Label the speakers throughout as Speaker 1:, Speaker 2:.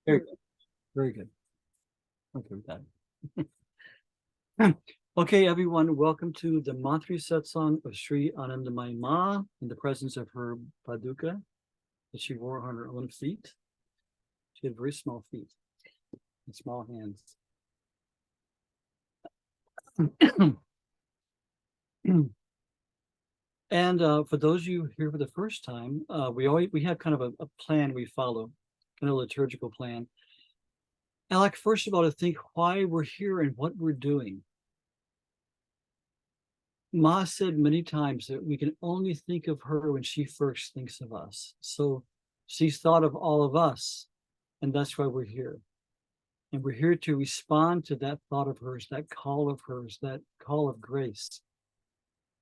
Speaker 1: Very good. Very good. Okay with that. Okay, everyone, welcome to the monthly satsang of Sri Anandamayi Ma in the presence of her paduka that she wore on her own feet. She had very small feet and small hands. And for those of you here for the first time, we have kind of a plan we follow, kind of a liturgical plan. I like first of all to think why we're here and what we're doing. Ma said many times that we can only think of her when she first thinks of us. So she's thought of all of us, and that's why we're here. And we're here to respond to that thought of hers, that call of hers, that call of grace.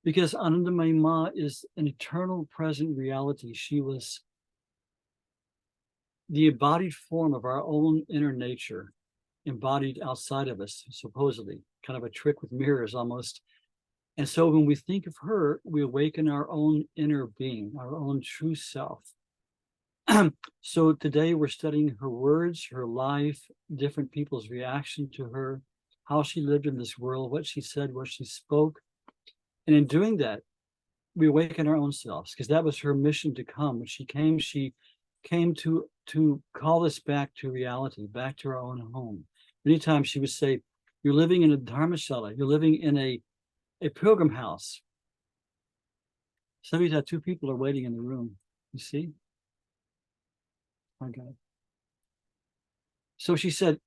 Speaker 1: Because Anandamayi Ma is an eternal present reality. She was the embodied form of our own inner nature, embodied outside of us, supposedly, kind of a trick with mirrors almost. And so when we think of her, we awaken our own inner being, our own true self. So today we're studying her words, her life, different people's reaction to her, how she lived in this world, what she said, what she spoke. And in doing that, we awaken our own selves, because that was her mission to come. When she came to call us back to reality, back to our own home. Many times she would say, you're living in a dharmashala, you're living in a pilgrim house. Somebody's had two people are waiting in the room. You see? My God. So she said,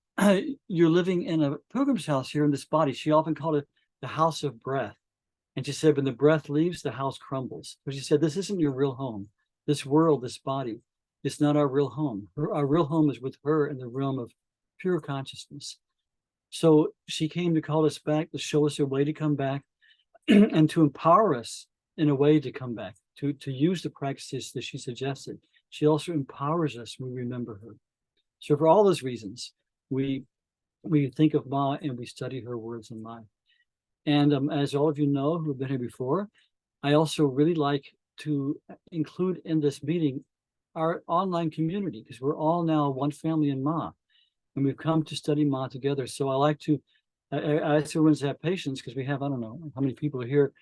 Speaker 1: you're living in a pilgrim's house here in this body. She often called it the house of breath. And she said, when the breath leaves, the house crumbles. So she said, this isn't your real home. This world, this body, it's not our real home. Our real home is with her in the realm of pure consciousness. So she came to call us back, to show us a way to come back, and to empower us in a way to come back, to use the practices that she suggested. She also empowers us when we remember her. So for all those reasons, we think of Ma and we study her words and life. And as all of you know who've been here before, I also really like to include in this meeting our online community, because we're all now one family in Ma, and we've come to study Ma together. So I like to I ask everyone to have patience, because we have, I don't know how many people are here.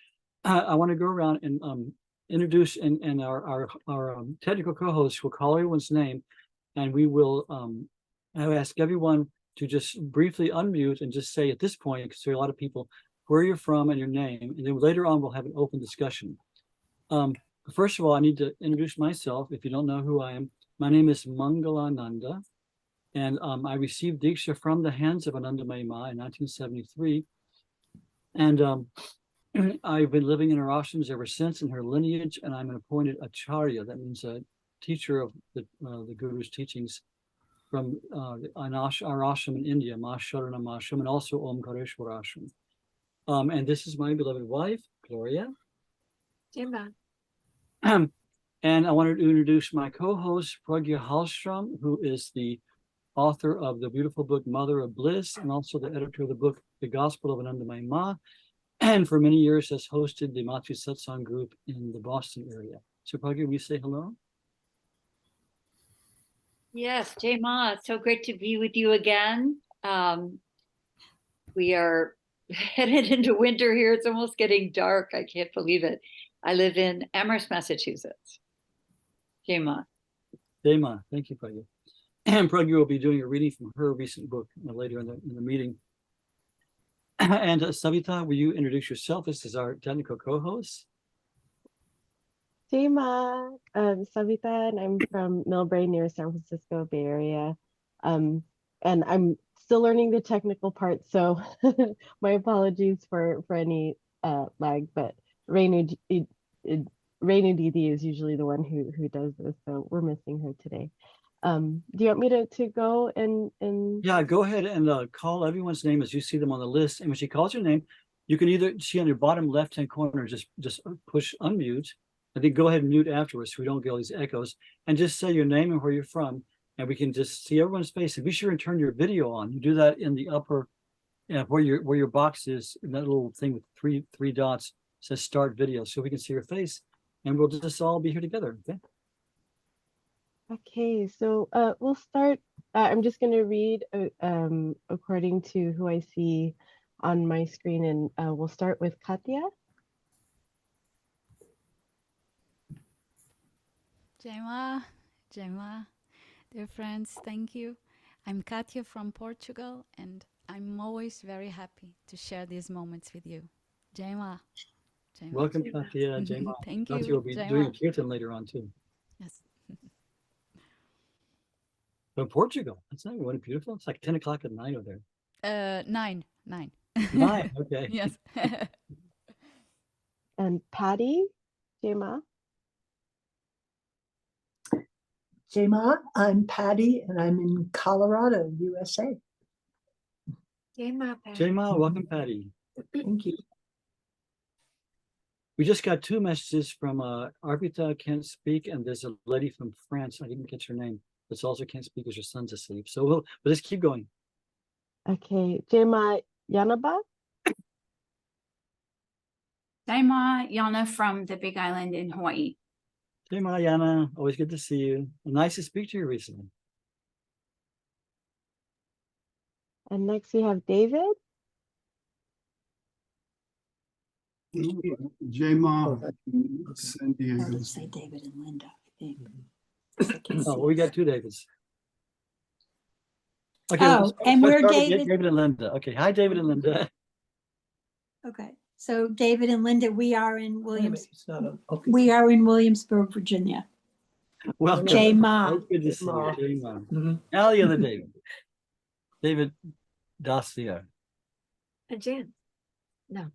Speaker 1: I want to go around and introduce, and our technical co-host will call everyone's name, and we will I ask everyone to just briefly unmute and just say at this point, because there are a lot of people, where you're from and your name, and then later on we'll have an open discussion. First of all, I need to introduce myself. If you don't know who I am, my name is Mangalananda, and I received Diksha from the hands of Anandamayi Ma in 1973. And I've been living in her ashrams ever since, in her lineage, and I'm an appointed acharya. That means a teacher of the Guru's teachings from our ashram in India, Ma Sharanam Ashram, and also Omkareshwar Ashram. And this is my beloved wife, Gloria.
Speaker 2: Jimba.
Speaker 1: And I wanted to introduce my co-host, Pragya Halstrom, who is the author of the beautiful book, Mother of Bliss, and also the editor of the book, The Gospel of Anandamayi Ma, and for many years has hosted the Matri Satsang group in the Boston area. So Pragya, will you say hello?
Speaker 2: Yes, Jay Ma, it's so great to be with you again. We are headed into winter here. It's almost getting dark. I can't believe it. I live in Amherst, Massachusetts. Jay Ma.
Speaker 1: Jay Ma, thank you, Pragya. And Pragya will be doing a reading from her recent book later in the meeting. And Savita, will you introduce yourself? This is our technical co-host.
Speaker 3: Jay Ma, Savita, and I'm from Millbrae near San Francisco Bay Area. And I'm still learning the technical part, so my apologies for any lag, but Renu Didi is usually the one who does this, so we're missing her today. Do you want me to go and
Speaker 1: Yeah, go ahead and call everyone's name as you see them on the list. And when she calls your name, you can either see on your bottom left-hand corner, just push unmute, and then go ahead and mute afterwards so we don't get all these echoes, and just say your name and where you're from, and we can just see everyone's face. And be sure and turn your video on. You do that in the upper, where your box is, in that little thing with three dots, says start video, so we can see your face, and we'll just all be here together. Okay.
Speaker 3: Okay, so we'll start I'm just going to read according to who I see on my screen, and we'll start with Katya.
Speaker 4: Jema, Jema, dear friends, thank you. I'm Katya from Portugal, and I'm always very happy to share these moments with you. Jema, Jema.
Speaker 1: Welcome, Katya. Jema.
Speaker 4: Thank
Speaker 1: Katya
Speaker 4: you,
Speaker 1: will be
Speaker 4: Jema.
Speaker 1: doing kirtan later on too.
Speaker 4: Yes.
Speaker 1: From Portugal. That's not what beautiful. It's like 10 o'clock at night over there.
Speaker 4: 9.
Speaker 1: 9. Okay.
Speaker 4: Yes.
Speaker 3: And Patty, Jema.
Speaker 5: Jema, I'm Patty, and I'm in Colorado, USA.
Speaker 1: Jema, welcome, Patty.
Speaker 5: Thank you.
Speaker 1: We just got 2 messages from Arpita can't speak, and there's a lady from France. I didn't catch her name. But also can't speak because her son's asleep. So we'll just keep going.
Speaker 3: Okay, Jema Yanaba.
Speaker 6: Daima Yana from the Big Island in Hawaii.
Speaker 1: Hey, Mariana, always good to see you. Nice to speak to you recently.
Speaker 3: And next we have David.
Speaker 7: Jema, San Diego.
Speaker 2: Let's say David and Linda, I think.
Speaker 1: Oh, we got 2 Davids. Okay,
Speaker 8: Oh, and we're
Speaker 1: start with
Speaker 8: David.
Speaker 1: David and Linda. Okay, hi, David and Linda.
Speaker 8: Okay, so David and Linda, we are in Williamsburg, Virginia.
Speaker 1: Welcome.
Speaker 8: Jema.
Speaker 1: Always good to see you. Jema. Now the other David. David Dacia.
Speaker 2: And Jan. No.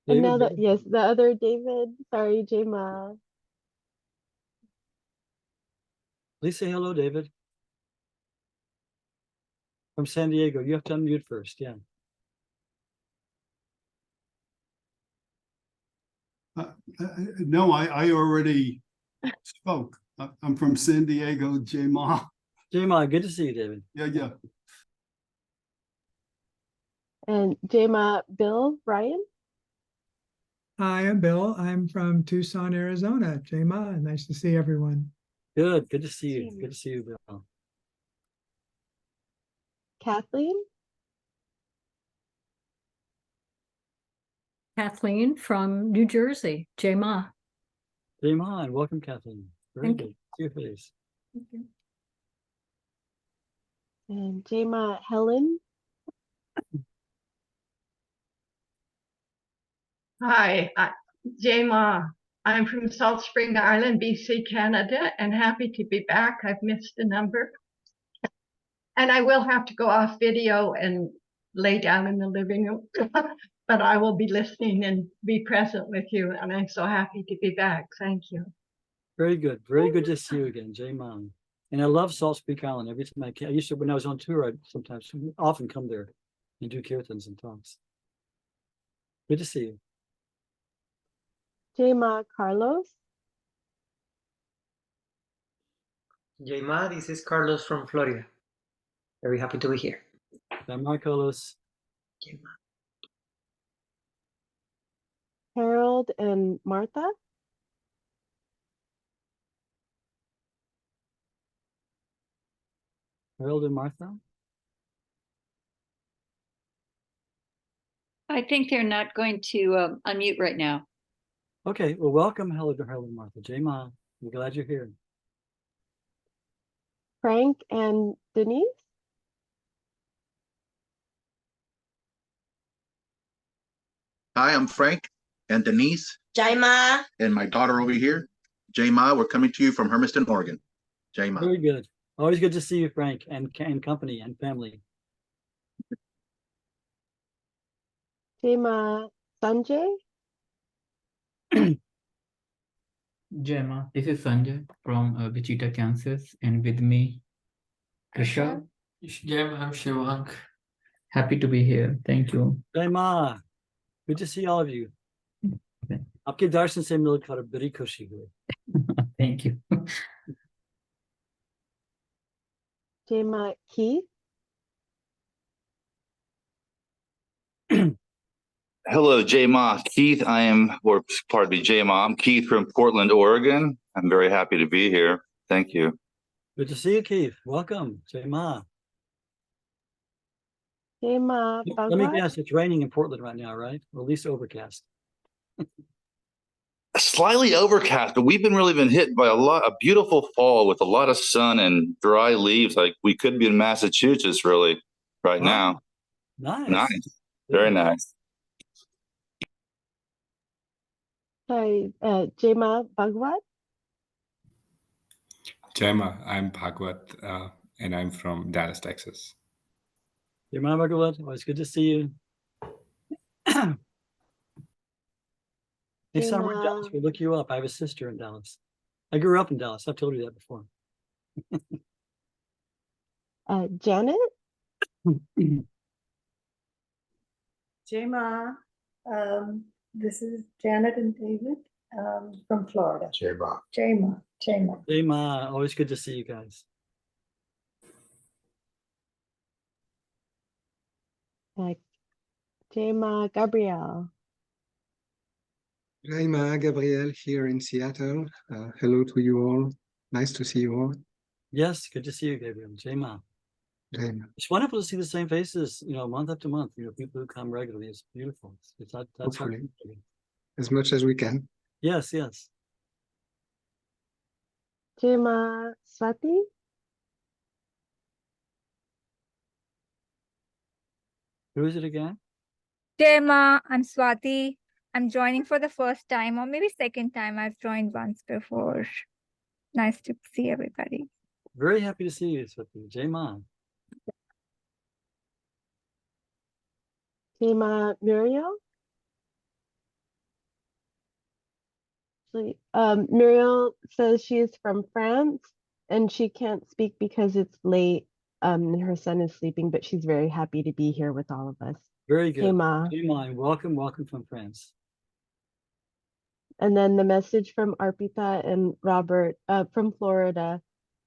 Speaker 3: And
Speaker 1: David,
Speaker 3: now the other David. Sorry, Jema.
Speaker 1: please say hello, David. From San Diego. You have to unmute first. Yeah.
Speaker 7: No, I already spoke. I'm from San Diego, Jema.
Speaker 1: Jema, good to see you, David.
Speaker 7: Yeah.
Speaker 3: And Jema Bill Ryan.
Speaker 9: Hi, I'm Bill. I'm from Tucson, Arizona. Jema, nice to see everyone.
Speaker 1: Good to see you. Good to see you, Bill.
Speaker 3: Kathleen.
Speaker 10: Kathleen from New Jersey, Jema.
Speaker 1: Jema, and welcome, Kathleen. Very
Speaker 10: Thank
Speaker 1: good. See your face.
Speaker 3: And Jema Helen.
Speaker 11: Hi, Jema. I'm from Salt Spring Island, BC, Canada, and happy to be back. I've missed a number. And I will have to go off video and lay down in the living room, but I will be listening and be present with you. And I'm so happy to be back. Thank you.
Speaker 1: Very good. Very good to see you again, Jema. And I love Salt Spring Island. Every time I can, I used to, when I was on tour, I'd sometimes often come there and do kirtans and talks. Good to see you.
Speaker 3: Jema Carlos.
Speaker 12: Jema, this is Carlos from Florida. Very happy to be here.
Speaker 1: Jema Carlos.
Speaker 3: Harold and Martha.
Speaker 1: Harold and Martha.
Speaker 2: I think they're not going to unmute right now.
Speaker 1: Okay, well, welcome, Harold and Martha. Jema, I'm glad you're here.
Speaker 3: Frank and Denise.
Speaker 13: Hi, I'm Frank and Denise.
Speaker 8: Jema.
Speaker 13: And my daughter over here, Jema. We're coming to you from Hermiston, Oregon. Jema.
Speaker 1: Very good. Always good to see you, Frank, and company and family.
Speaker 3: Jema Sanjay.
Speaker 14: Jema, this is Sanjay from Wichita, Kansas, and with me, Krisha. Jema, I'm Shivank. Happy to be here. Thank you.
Speaker 1: Jema, good to see all of you. आपके दर्शन से मिलकर बड़ी खुशी हुई.
Speaker 14: Thank you.
Speaker 3: Jema Keith.
Speaker 15: Hello, Jema. Keith, pardon me, Jema. I'm Keith from Portland, Oregon. I'm very happy to be here. Thank you.
Speaker 1: Good to see you, Keith. Welcome, Jai Ma.
Speaker 3: Jai Ma,
Speaker 1: Let me
Speaker 3: Bhagwat.
Speaker 1: guess, it's raining in Portland right now, right? Or at least overcast.
Speaker 15: Slightly overcast, but we've really been hit by a beautiful fall with a lot of sun and dry leaves. Like we could be in Massachusetts really right
Speaker 1: Wow.
Speaker 15: now.
Speaker 1: Nice.
Speaker 15: Nice. Very nice.
Speaker 3: Sorry, Jai Ma, Bhagwat.
Speaker 16: Jai Ma, I'm Bhagwat, and I'm from Dallas, Texas.
Speaker 1: Jai Ma Bhagwat, always good to see you. Next time we're in Dallas, we'll look you up. I have a sister in Dallas. I grew up in Dallas. I've told you that before.
Speaker 3: Janet.
Speaker 17: Jai Ma, this is Janet and David from Florida.
Speaker 13: Jai Ma.
Speaker 17: Jai Ma. Jai Ma.
Speaker 1: Jai Ma, always good to see you guys.
Speaker 3: Jai Ma, Gabrielle.
Speaker 18: Jai Ma, Gabriel here in Seattle. Hello to you all. Nice to see you all.
Speaker 1: Yes, good to see you, Gabriel. Jai Ma.
Speaker 18: Jai Ma.
Speaker 1: It's wonderful to see the same faces, month after month. People who come regularly. It's beautiful. That's
Speaker 18: Hopefully, as much as we can.
Speaker 1: Yes, yes.
Speaker 3: Jai Ma, Swati.
Speaker 1: Who is it again?
Speaker 19: Jai Ma, I'm Swati. I'm joining for the first time, or maybe second time. I've joined once before. Nice to see everybody.
Speaker 1: Very happy to see you, Swati. Jai Ma.
Speaker 3: Jai Ma, Muriel. Muriel says she is from France and she can't speak because it's late. And her son is sleeping, but she's very happy to be here with all of us.
Speaker 1: Very good.
Speaker 3: Jai Ma.
Speaker 1: Jai Ma, welcome from France.
Speaker 3: And then the message from Arpita and Robert from Florida.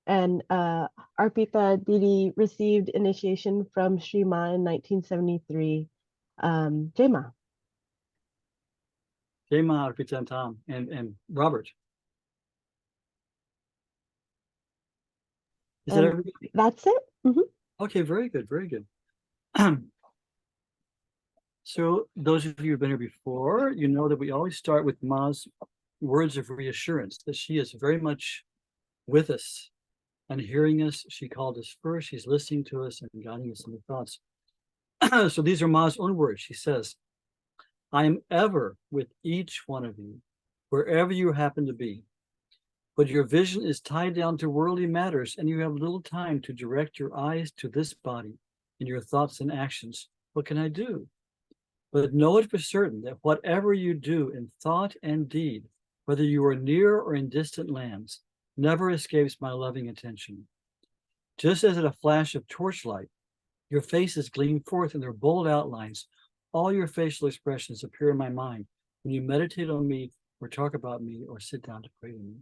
Speaker 3: And Arpita Didi received initiation from Sri Ma in 1973. Jai Ma.
Speaker 1: Jai Ma, Arpita and Tom, and Robert. Is that everybody?
Speaker 3: That's it. Mm-hmm.
Speaker 1: Okay, very good, very good. So those of you who've been here before, you know that we always start with Ma's words of reassurance, that she is very much with us and hearing us. She called us first. She's listening to us and guiding us in the thoughts. So these are Ma's own words. She says, I am ever with each one of you, wherever you happen to be. But your vision is tied down to worldly matters, and you have little time to direct your eyes to this body in your thoughts and actions. What can I do? But know it for certain that whatever you do in thought and deed, whether you are near or in distant lands, never escapes my loving attention. Just as at a flash of torchlight, your faces gleam forth in their bold outlines, all your facial expressions appear in my mind when you meditate on me or talk about me or sit down to pray to me.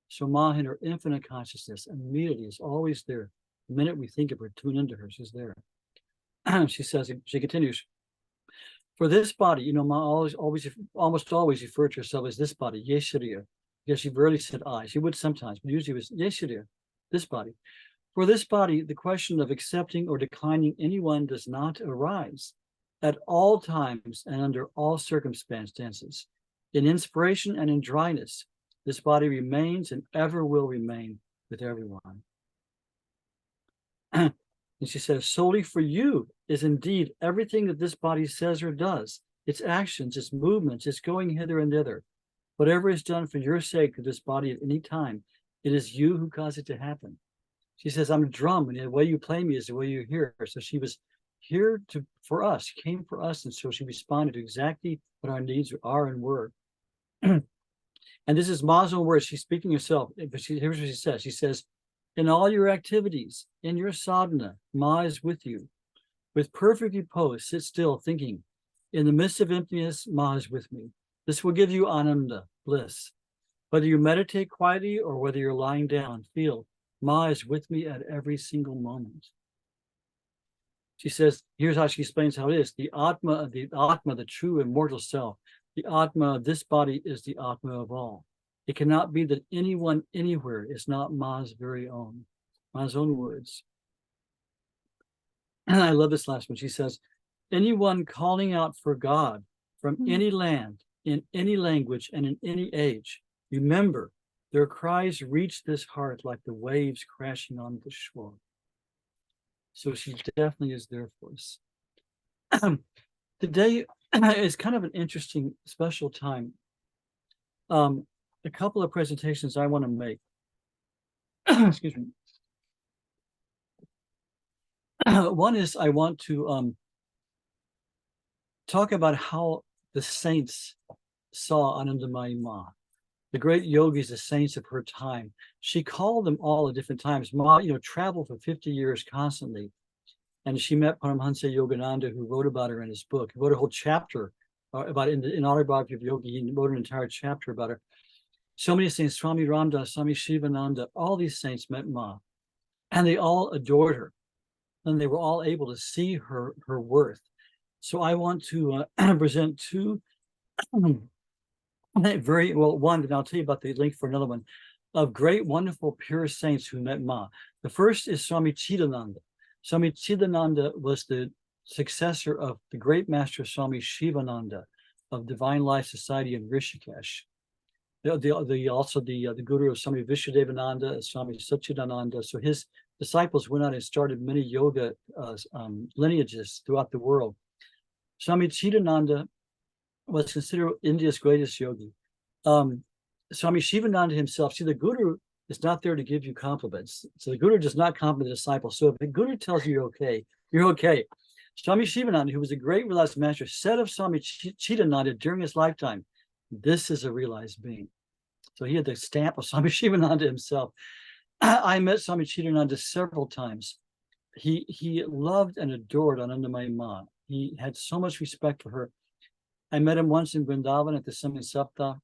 Speaker 1: So Ma, in her infinite consciousness, immediately is always there. The minute we think of her, tune into her, she's there. She continues, for this body, Ma almost always referred to herself as this body, Yeshariya, because she rarely said I. She would sometimes, but usually it was Yeshariya, this body. For this body, the question of accepting or declining anyone does not arise. At all times and under all circumstances, in inspiration and in dryness, this body remains and ever will remain with everyone. And she says, solely for you is indeed everything that this body says or does, its actions, its movements, its going hither and thither. Whatever is done for your sake to this body at any time, it is you who cause it to happen. She says, I'm a drum, and the way you play me is the way you hear. So she was here for us, came for us, and so she responded to exactly what our needs are and were. And this is Ma's own words. She's speaking herself, but here's what she says. She says, in all your activities, in your sadhana, Ma is with you. With perfect repose, sit still, thinking. In the midst of emptiness, Ma is with me. This will give you ananda, bliss. Whether you meditate quietly or whether you're lying down, feel Ma is with me at every single moment. She says, here's how she explains how it is. The Atma, the true immortal self, the Atma of this body is the Atma of all. It cannot be that anyone anywhere is not Ma's very own. Ma's own words. And I love this last one. She says, anyone calling out for God from any land, in any language, and in any age, remember, their cries reach this heart like the waves crashing on the shore. So she definitely is there for us. Today is kind of an interesting, special time. A couple of presentations I want to make. Excuse me. One is I want to talk about how the saints saw Anandamayi Ma, the great yogis, the saints of her time. She called them all at different times. Ma, traveled for 50 years constantly. And she met Paramahansa Yogananda, who wrote about her in his book. He wrote a whole chapter about in Autobiography of Yogi. He wrote an entire chapter about her. So many saints, Swami Ramdas, Swami Shivananda, all these saints met Ma, and they all adored her. And they were all able to see her worth. So I want to present two very well, one, and I'll tell you about the link for another one, of great, wonderful, pure saints who met Ma. The first is Swami Chidananda. Swami Chidananda was the successor of the great master Swami Shivananda of Divine Life Society in Rishikesh. Also the guru of Swami Vishudevananda, Swami Satchidananda. So his disciples went out and started many yoga lineages throughout the world. Swami Chidananda was considered India's greatest yogi. Swami Shivananda himself, see, the guru is not there to give you compliments. So the guru does not compliment the disciple. So if the guru tells you you're okay, you're okay. Swami Shivananda, who was a great realized master, said of Swami Chidananda during his lifetime, this is a realized being. So he had the stamp of Swami Shivananda himself. I met Swami Chidananda several times. He loved and adored Anandamayi Ma. He had so much respect for her. I met him once in Vrindavan at the Semi Sapta.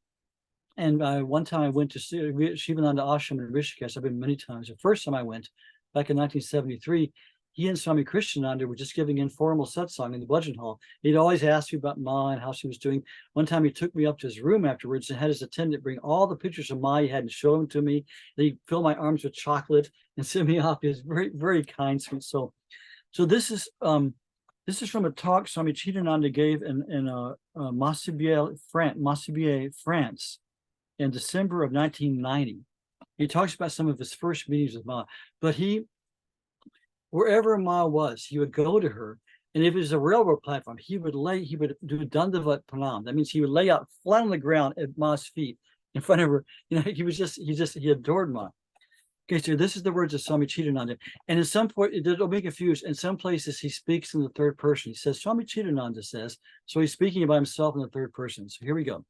Speaker 1: And one time I went to Shivananda Ashram in Rishikesh. I've been many times. The first time I went, back in 1973, he and Swami Krishnananda were just giving informal satsang in the bhajan hall. He'd always ask me about Ma and how she was doing. One time he took me up to his room afterwards and had his attendant bring all the pictures of Ma he had and show them to me. And he'd fill my arms with chocolate and send me off. He was very, very kind, sweet soul. So this is from a talk Swami Chidananda gave in Massibier, France in December of 1990. He talks about some of his first meetings with Ma, but wherever Ma was, he would go to her, and if it was a railroad platform, he would do Dandavat Pranam. That means he would lay out flat on the ground at Ma's feet in front of her. He adored Ma. Okay, so this is the words of Swami Chidananda. And in some point, it'll be confused. In some places, he speaks in the third person. He says, Swami Chidananda says, so he's speaking about himself in the third person. So here we go.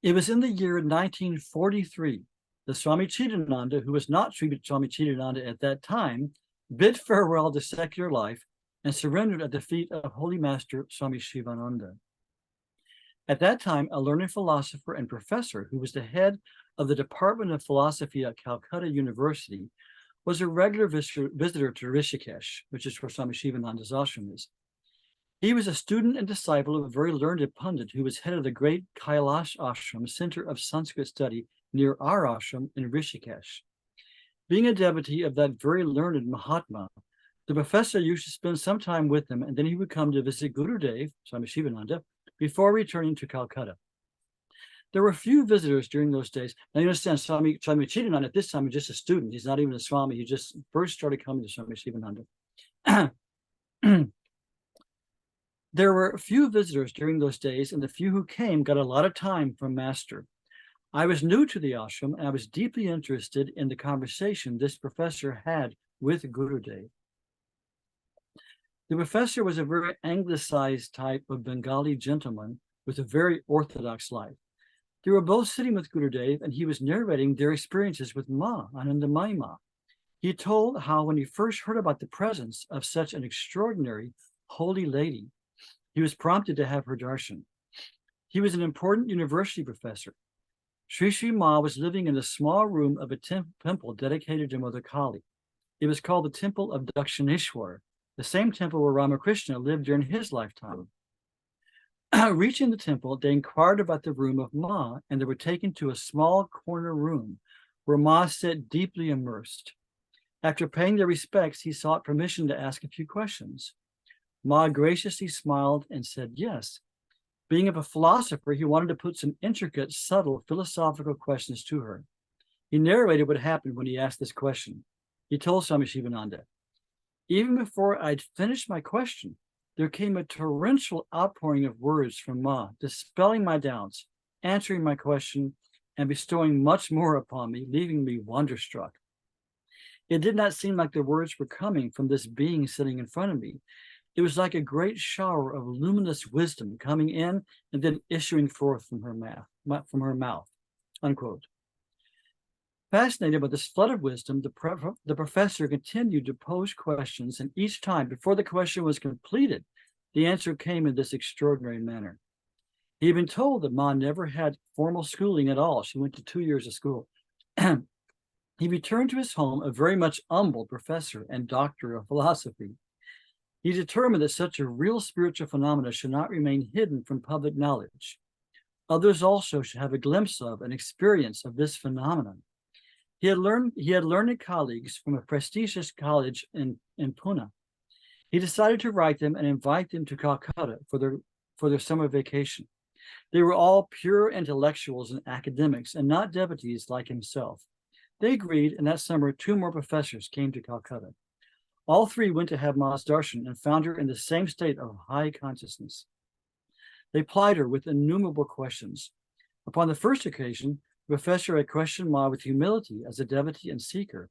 Speaker 1: It was in the year 1943 that Swami Chidananda, who was not Swami Chidananda at that time, bid farewell to secular life and surrendered at the feet of Holy Master Swami Shivananda. At that time, a learned philosopher and professor who was the head of the Department of Philosophy at Calcutta University was a regular visitor to Rishikesh, which is where Swami Shivananda's ashram is. He was a student and disciple of a very learned Pandit who was head of the great Kailash Ashram, center of Sanskrit study near our ashram in Rishikesh. Being a devotee of that very learned Mahatma, the professor used to spend some time with him, and then he would come to visit Gurudev, Swami Shivananda, before returning to Calcutta. There were few visitors during those days. Now you understand, Swami Chidananda at this time was just a student. He's not even a Swami. He just first started coming to Swami Shivananda. There were few visitors during those days, and the few who came got a lot of time from Master. I was new to the ashram, and I was deeply interested in the conversation this professor had with Gurudev. The professor was a very anglicized type of Bengali gentleman with a very orthodox life. They were both sitting with Gurudev, and he was narrating their experiences with Ma, Anandamayi Ma. He told how when he first heard about the presence of such an extraordinary holy lady, he was prompted to have her darshan. He was an important university professor. Sri Ma was living in a small room of a temple dedicated to Mother Kali. It was called the Temple of Dakshineshwar, the same temple where Ramakrishna lived during his lifetime. Reaching the temple, they inquired about the room of Ma, and they were taken to a small corner room where Ma sat deeply immersed. After paying their respects, he sought permission to ask a few questions. Ma graciously smiled and said yes. Being a philosopher, he wanted to put some intricate, subtle philosophical questions to her. He narrated what happened when he asked this question. He told Swami Shivananda, even before I'd finished my question, there came a torrential outpouring of words from Ma, dispelling my doubts, answering my question, and bestowing much more upon me, leaving me wonderstruck. It did not seem like the words were coming from this being sitting in front of me. It was like a great shower of luminous wisdom coming in and then issuing forth from her mouth, unquote. Fascinated by this flood of wisdom, the professor continued to pose questions, and each time, before the question was completed, the answer came in this extraordinary manner. He had been told that Ma never had formal schooling at all. She went to 2 years of school. He returned to his home a very much humbled professor and doctor of philosophy. He determined that such a real spiritual phenomena should not remain hidden from public knowledge. Others also should have a glimpse of and experience of this phenomenon. He had learned colleagues from a prestigious college in Pune. He decided to write them and invite them to Calcutta for their summer vacation. They were all pure intellectuals and academics and not devotees like himself. They agreed, and that summer 2 more professors came to Calcutta. All 3 went to have Ma's darshan and found her in the same state of high consciousness. They plied her with innumerable questions. Upon the first occasion, the professor had questioned Ma with humility as a devotee and seeker.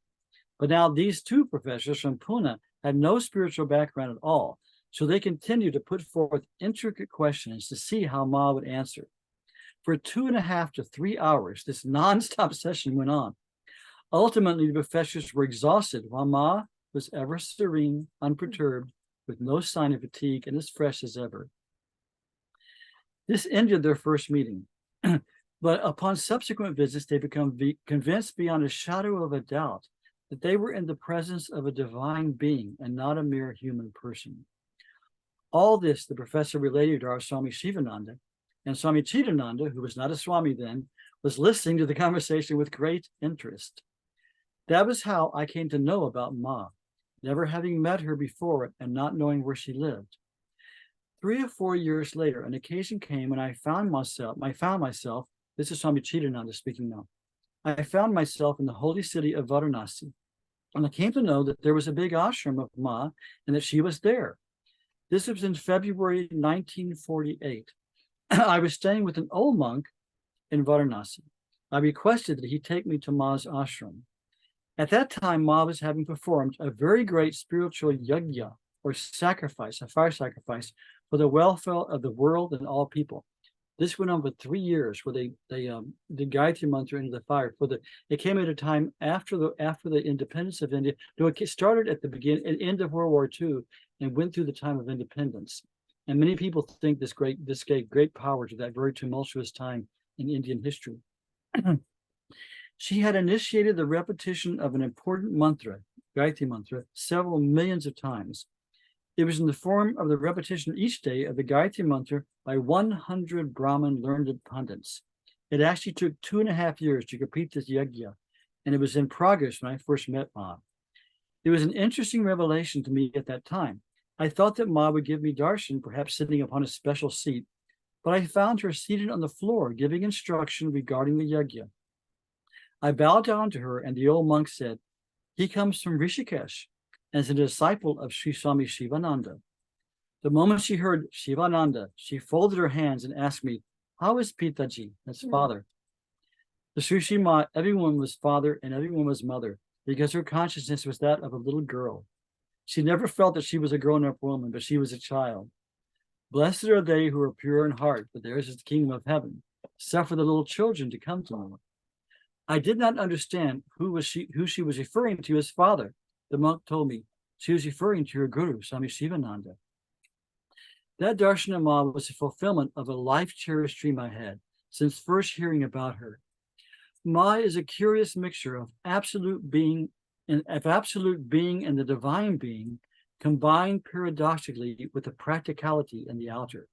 Speaker 1: But now these 2 professors from Pune had no spiritual background at all, so they continued to put forth intricate questions to see how Ma would answer. For 2.5 to 3 hours, this nonstop session went on. Ultimately, the professors were exhausted, while Ma was ever serene, unperturbed, with no sign of fatigue, and as fresh as ever. This ended their first meeting. But upon subsequent visits, they become convinced beyond a shadow of a doubt that they were in the presence of a divine being and not a mere human person. All this the professor related to our Swami Shivananda, and Swami Chidananda, who was not a Swami then, was listening to the conversation with great interest. That was how I came to know about Ma, never having met her before and not knowing where she lived. 3 or 4 years later, an occasion came when I found myself, this is Swami Chidananda speaking now, I found myself in the holy city of Varanasi, and I came to know that there was a big ashram of Ma and that she was there. This was in February 1948. I was staying with an old monk in Varanasi. I requested that he take me to Ma's ashram. At that time, Ma was having performed a very great spiritual yajna, or sacrifice, a fire sacrifice, for the welfare of the world and all people. This went on for 3 years, where they did Gayatri Mantra into the fire. It came at a time after the independence of India. No, it started at the end of World War II and went through the time of independence. And many people think this gave great power to that very tumultuous time in Indian history. She had initiated the repetition of an important mantra, Gayatri Mantra, several millions of times. It was in the form of the repetition each day of the Gayatri Mantra by 100 Brahmin learned pundits. It actually took 2.5 years to complete this yajna, and it was in progress when I first met Ma. It was an interesting revelation to me at that time. I thought that Ma would give me darshan, perhaps sitting upon a special seat, but I found her seated on the floor giving instruction regarding the yajna. I bowed down to her, and the old monk said, "He comes from Rishikesh and is a disciple of Sri Swami Shivananda." The moment she heard Shivananda, she folded her hands and asked me, "How is Pitaji?" That's father. The Sri Shima, everyone was father and everyone was mother, because her consciousness was that of a little girl. She never felt that she was a grown-up woman, but she was a child. Blessed are they who are pure in heart, for theirs is the kingdom of heaven. Suffer the little children to come to me. I did not understand who she was referring to as father. The monk told me she was referring to her guru, Swami Shivananda. That darshan of Ma was a fulfillment of a life-cherished dream I had since first hearing about her. Ma is a curious mixture of absolute being and the divine being, combined paradoxically with the practicality and the outer.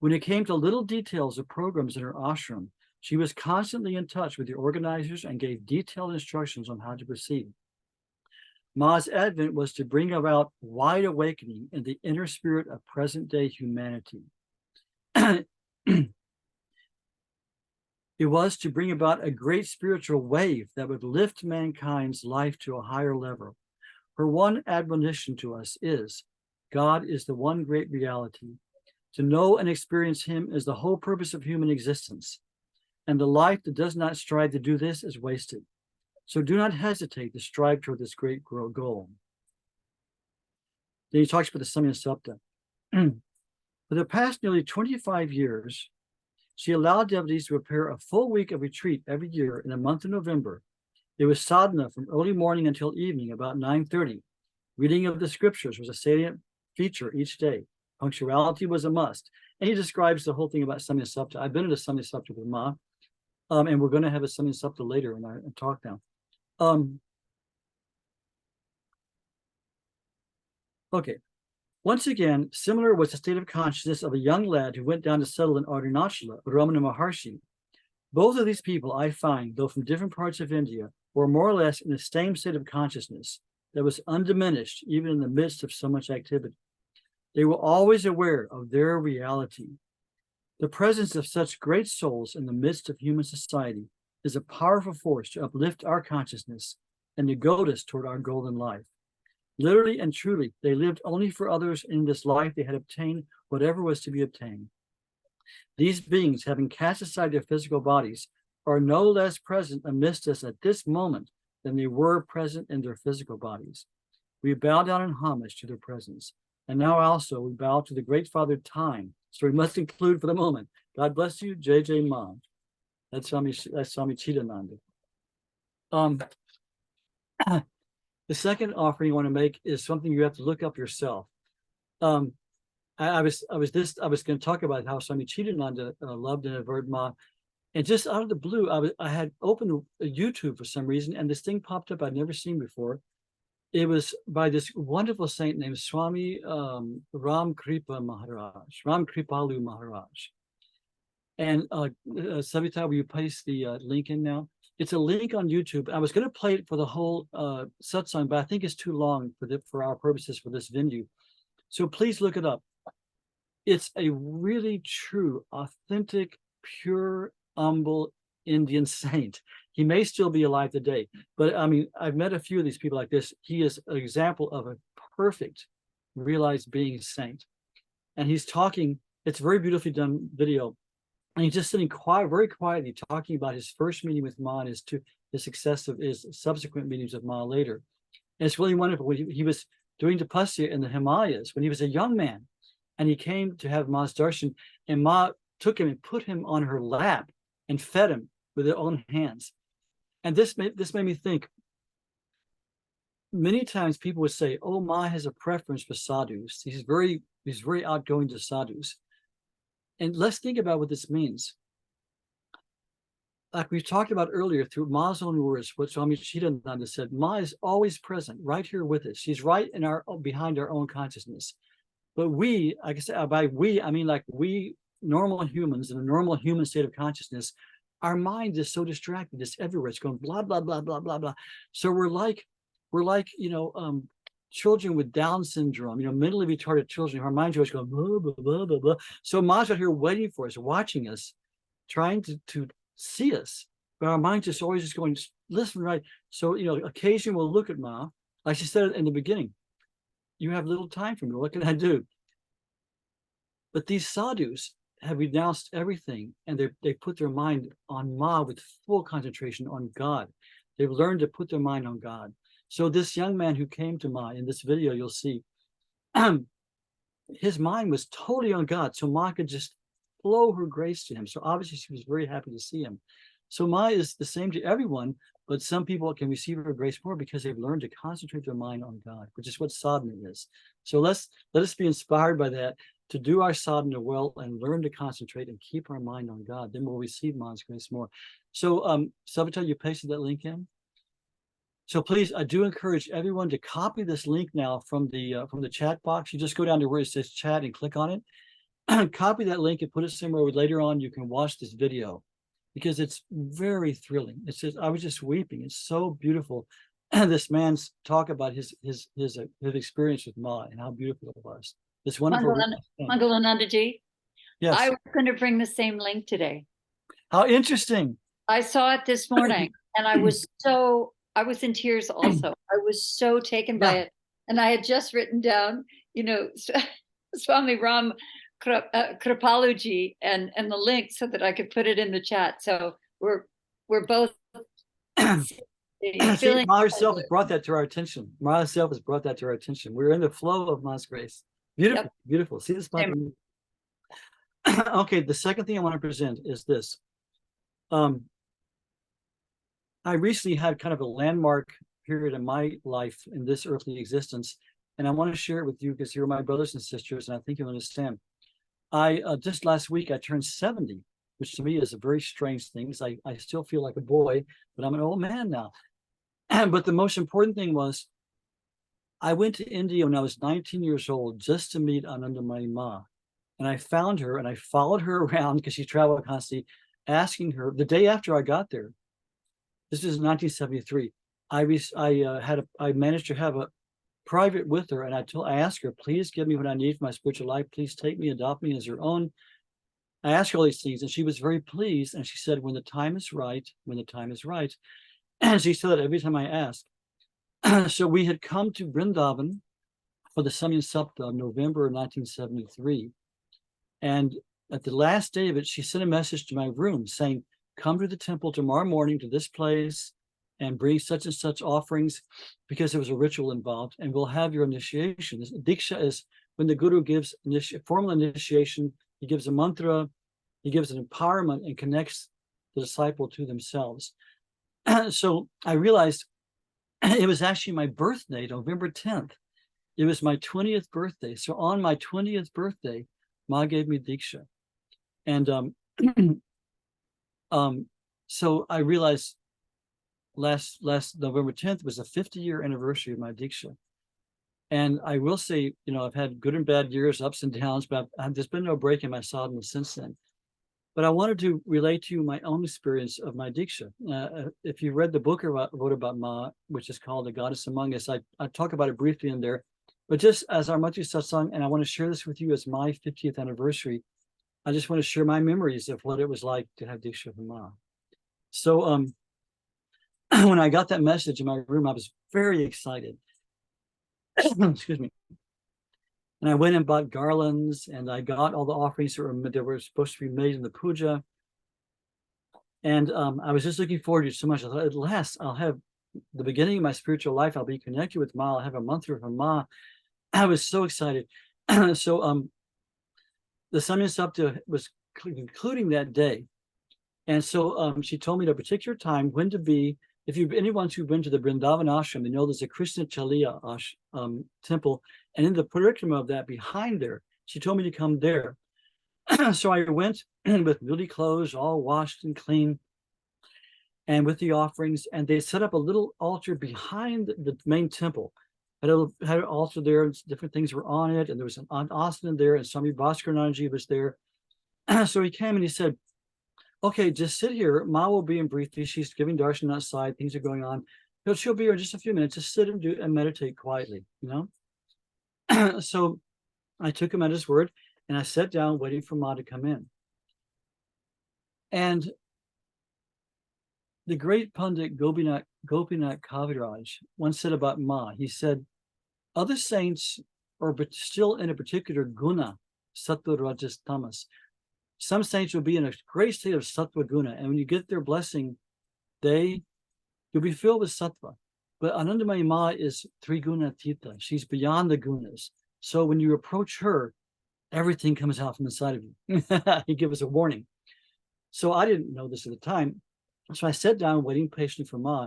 Speaker 1: When it came to little details of programs in her ashram, She was constantly in touch with the organizers and gave detailed instructions on how to proceed. Ma's advent was to bring about wide awakening in the inner spirit of present-day humanity. It was to bring about a great spiritual wave that would lift mankind's life to a higher level. Her one admonition to us is, God is the one great reality. To know and experience him is the whole purpose of human existence. And the life that does not strive to do this is wasted. So do not hesitate to strive toward this great goal. Then he talks about the Samya Sapta. For the past nearly 25 years, she allowed devotees to prepare a full week of retreat every year in the month of November. It was sadhana from early morning until evening, about 9:30. Reading of the scriptures was a salient feature each day. Punctuality was a must. And he describes the whole thing about Samya Sapta. I've been at a Samya Sapta with Ma, and we're going to have a Samya Sapta later in our talk now. Okay. Once again, similar was the state of consciousness of a young lad who went down to settle in Arunachala, Ramana Maharshi. Both of these people, I find, though from different parts of India, were more or less in the same state of consciousness that was undiminished even in the midst of so much activity. They were always aware of their reality. The presence of such great souls in the midst of human society is a powerful force to uplift our consciousness and to goad us toward our golden life. Literally and truly, they lived only for others in this life they had obtained whatever was to be obtained. These beings, having cast aside their physical bodies, are no less present amidst us at this moment than they were present in their physical bodies. We bow down in homage to their presence. And now also we bow to the great Father Time. So we must include for the moment. God bless you, J.J. Ma. That's Swami Chidananda. The second offering you want to make is something you have to look up yourself. I was going to talk about how Swami Chidananda loved and averred Ma, and just out of the blue, I had opened YouTube for some reason, and this thing popped up I'd never seen before. It was by this wonderful saint named Swami Ram Kripalu Maharaj. And Savita, will you paste the link in now? It's a link on YouTube. I was going to play it for the whole satsang, but I think it's too long for our purposes for this venue. So please look it up. It's a really true, authentic, pure, humble Indian saint. He may still be alive today, but I mean, I've met a few of these people like this. He is an example of a perfect, realized being saint. And he's talking, it's a very beautifully done video. And he's just sitting quiet, very quietly, talking about his first meeting with Ma and his successive, his subsequent meetings with Ma later. And it's really wonderful. When he was doing tapasya in the Himalayas, when he was a young man, and he came to have Ma's darshan, and Ma took him and put him on her lap and fed him with her own hands. And this made me think, many times people would say, oh, Ma has a preference for sadhus. He's very outgoing to sadhus. And let's think about what this means. Like we've talked about earlier, through Ma's own words, what Swami Chidananda said, Ma is always present, right here with us. She's right in behind our own consciousness. But we, like I said, by we, I mean like we normal humans in a normal human state of consciousness, our mind is so distracted, it's everywhere. It's going blah, blah, blah, blah, blah, blah. So we're like, children with Down syndrome, mentally retarded children. Our minds are always going blah, blah, blah, blah, blah. So Ma's out here waiting for us, watching us, trying to see us. But our mind's just always just going, listen, right? So, occasionally we'll look at Ma, like she said in the beginning, you have little time for me. What can I do? But these sadhus have renounced everything, and they put their mind on Ma with full concentration on God. They've learned to put their mind on God. So this young man who came to Ma, in this video you'll see, his mind was totally on God, so Ma could just flow her grace to him. So obviously she was very happy to see him. So Ma is the same to everyone, but some people can receive her grace more because they've learned to concentrate their mind on God, which is what sadhana is. So let us be inspired by that, to do our sadhana well and learn to concentrate and keep our mind on God. Then we'll receive Ma's grace more. So Savita, you pasted that link in? So please, I do encourage everyone to copy this link now from the chat box. You just go down to where it says chat and click on it. Copy that link and put it somewhere where later on you can watch this video. because it's very thrilling. It's just, I was just weeping. It's so beautiful. This man's talk about his experience with Ma and how beautiful it was. This wonderful.
Speaker 2: Mangalanandaji.
Speaker 1: Yes.
Speaker 2: I was going to bring the same link today.
Speaker 1: How interesting.
Speaker 2: I saw it this morning and I was in tears also. I was so taken by it. And I had just written down, Swami Ram Kripaluji and the link so that I could put it in the chat. So we're both
Speaker 1: See, Ma herself has brought that to our attention. Ma herself has brought that to our attention. We're in the flow of Ma's grace. Beautiful, beautiful. See this? Okay, the second thing I want to present is this. I recently had kind of a landmark period in my life in this earthly existence, and I want to share it with you because you're my brothers and sisters, and I think you'll understand. I just last week I turned 70, which to me is a very strange thing because I still feel like a boy, but I'm an old man now. But the most important thing was I went to India when I was 19 years old just to meet Anandamayi Ma. And I found her and I followed her around because she traveled constantly, asking her the day after I got there. This is 1973. I managed to have a private with her, and I asked her, please give me what I need for my spiritual life. Please take me, adopt me as your own. I asked her all these things, and she was very pleased. And she said, when the time is right, when the time is right. And she said that every time I asked. So we had come to Vrindavan for the Samyan Sapta of November 1973. And at the last day of it, she sent a message to my room saying, come to the temple tomorrow morning to this place and bring such and such offerings, because there was a ritual involved, and we'll have your initiation. This Diksha is when the Guru gives formal initiation, he gives a mantra, he gives an empowerment and connects the disciple to themselves. So I realized it was actually my birthday, November 10th. It was my 20th birthday. So on my 20th birthday, Ma gave me Diksha. And so I realized last November 10th was the 50-year anniversary of my Diksha. And I will say, I've had good and bad years, ups and downs, but there's been no break in my sadhana since then. But I wanted to relate to you my own experience of my Diksha. If you read the book I wrote about Ma, which is called The Goddess Among Us, I talk about it briefly in there. But just as our monthly satsang, and I want to share this with you as my 50th anniversary, I just want to share my memories of what it was like to have Diksha from Ma. So when I got that message in my room, I was very excited. Excuse me. And I went and bought garlands, and I got all the offerings that were supposed to be made in the puja. And I was just looking forward to it so much. I thought, at last, I'll have the beginning of my spiritual life. I'll be connected with Ma. I'll have a mantra from Ma. I was so excited. So the Samyan Sapta was concluding that day. And so she told me at a particular time when to be. If anyone who's been to the Vrindavan ashram, they know there's a Krishna Chaliya temple, and in the parikrama of that behind there, she told me to come there. So I went with newly clothes, all washed and clean, and with the offerings, and they set up a little altar behind the main temple. Had an altar there, and different things were on it, and there was an asana there, and Swami Bhaskaranaji was there. So he came and he said, okay, just sit here. Ma will be in briefly. She's giving darshan outside. Things are going on. She'll be here in just a few minutes. Just sit and meditate quietly, So I took him at his word, and I sat down waiting for Ma to come in. And the great Pandit Gopinath Kaviraj once said about Ma, he said, other saints are still in a particular guna, sattva, rajas, tamas. Some saints will be in a great state of sattva guna, and when you get their blessing, you'll be filled with sattva. But Anandamayi Ma is 3 guna tita. She's beyond the gunas. So when you approach her, everything comes out from inside of you. He gave us a warning. So I didn't know this at the time. So I sat down waiting patiently for Ma.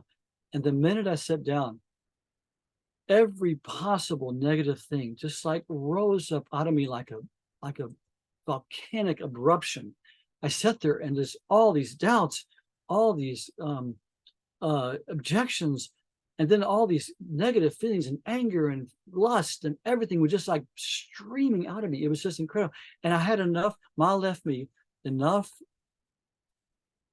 Speaker 1: And the minute I sat down, every possible negative thing just like rose up out of me like a volcanic eruption. I sat there and there's all these doubts, all these objections, and then all these negative feelings and anger and lust and everything was just like streaming out of me. It was just incredible. And I had enough, Ma left me enough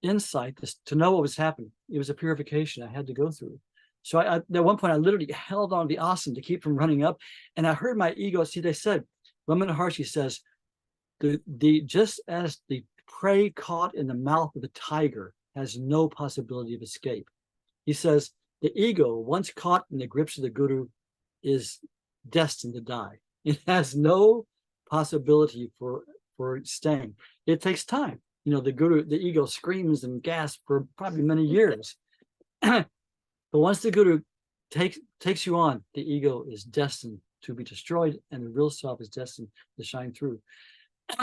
Speaker 1: insight to know what was happening. It was a purification I had to go through. So at one point, I literally held on the asana to keep from running up. And I heard my ego. See, they said, Ramana Maharshi says, just as the prey caught in the mouth of the tiger has no possibility of escape. He says, the ego, once caught in the grips of the guru, is destined to die. It has no possibility for staying. It takes time. The ego screams and gasps for probably many years. But once the guru takes you on, the ego is destined to be destroyed, and the real self is destined to shine through.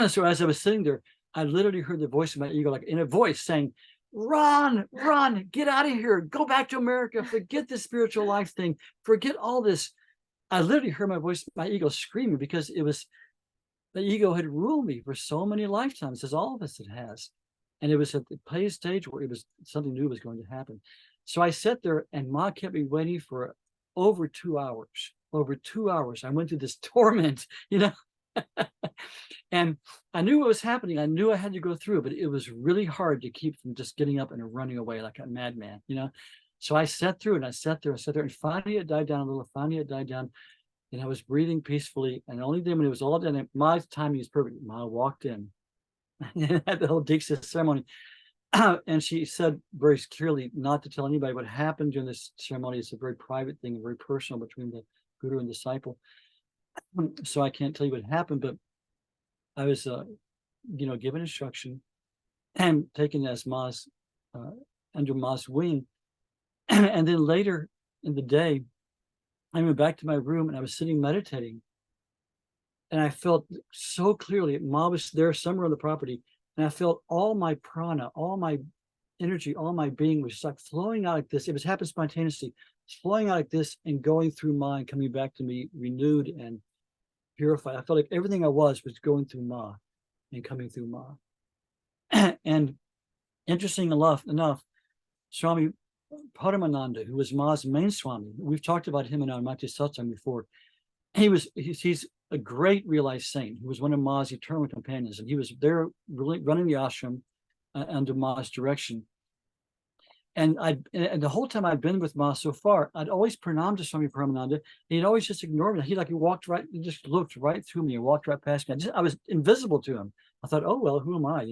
Speaker 1: So as I was sitting there, I literally heard the voice of my ego, like in a voice saying, run, get out of here, go back to America, forget this spiritual life thing, forget all this. I literally heard my ego screaming, because the ego had ruled me for so many lifetimes, as all of us it has. And it was at the stage where it was something new was going to happen. So I sat there, and Ma kept me waiting for over 2 hours. Over 2 hours. I went through this torment, and I knew what was happening. I knew I had to go through, but it was really hard to keep from just getting up and running away like a madman, So I sat through, and I sat there, and finally it died down a little. And I was breathing peacefully. And only then, when it was all done, my timing was perfect. Ma walked in at the whole Diksha ceremony. And she said very clearly not to tell anybody what happened during this ceremony. It's a very private thing, very personal between the guru and disciple. So I can't tell you what happened, but I was, given instruction and taken as Ma's, under Ma's wing. And then later in the day, I went back to my room, and I was sitting meditating. And I felt so clearly Ma was there somewhere on the property. And I felt all my prana, all my energy, all my being was like flowing out like this. It was happening spontaneously, flowing out like this and going through Ma and coming back to me renewed and purified. I felt like everything I was going through Ma and coming through Ma. And interesting enough, Swami Paramananda, who was Ma's main Swami, we've talked about him in our Mati Satsang before. He's a great realized saint who was one of Ma's eternal companions, and he was there really running the ashram under Ma's direction. And the whole time I'd been with Ma so far, I'd always pranam to Swami Paramananda, and he'd always just ignored me. He walked right, he just looked right through me and walked right past me. I was invisible to him. I thought, oh well, who am I,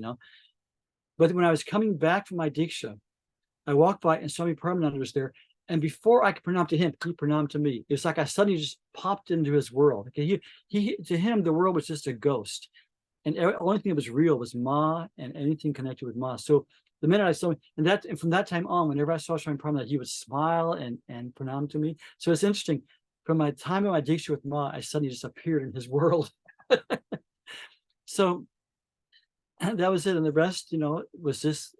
Speaker 1: But when I was coming back from my Diksha, I walked by, and Swami Paramananda was there. And before I could pranam to him, he pranamed to me. It's like I suddenly just popped into his world. Okay, to him, the world was just a ghost, and the only thing that was real was Ma and anything connected with Ma. So the minute I saw him, and from that time on, whenever I saw Swami Paramananda, he would smile and pranam to me. So it's interesting. From my time of my Diksha with Ma, I suddenly just appeared in his world. So that was it, and the rest, was just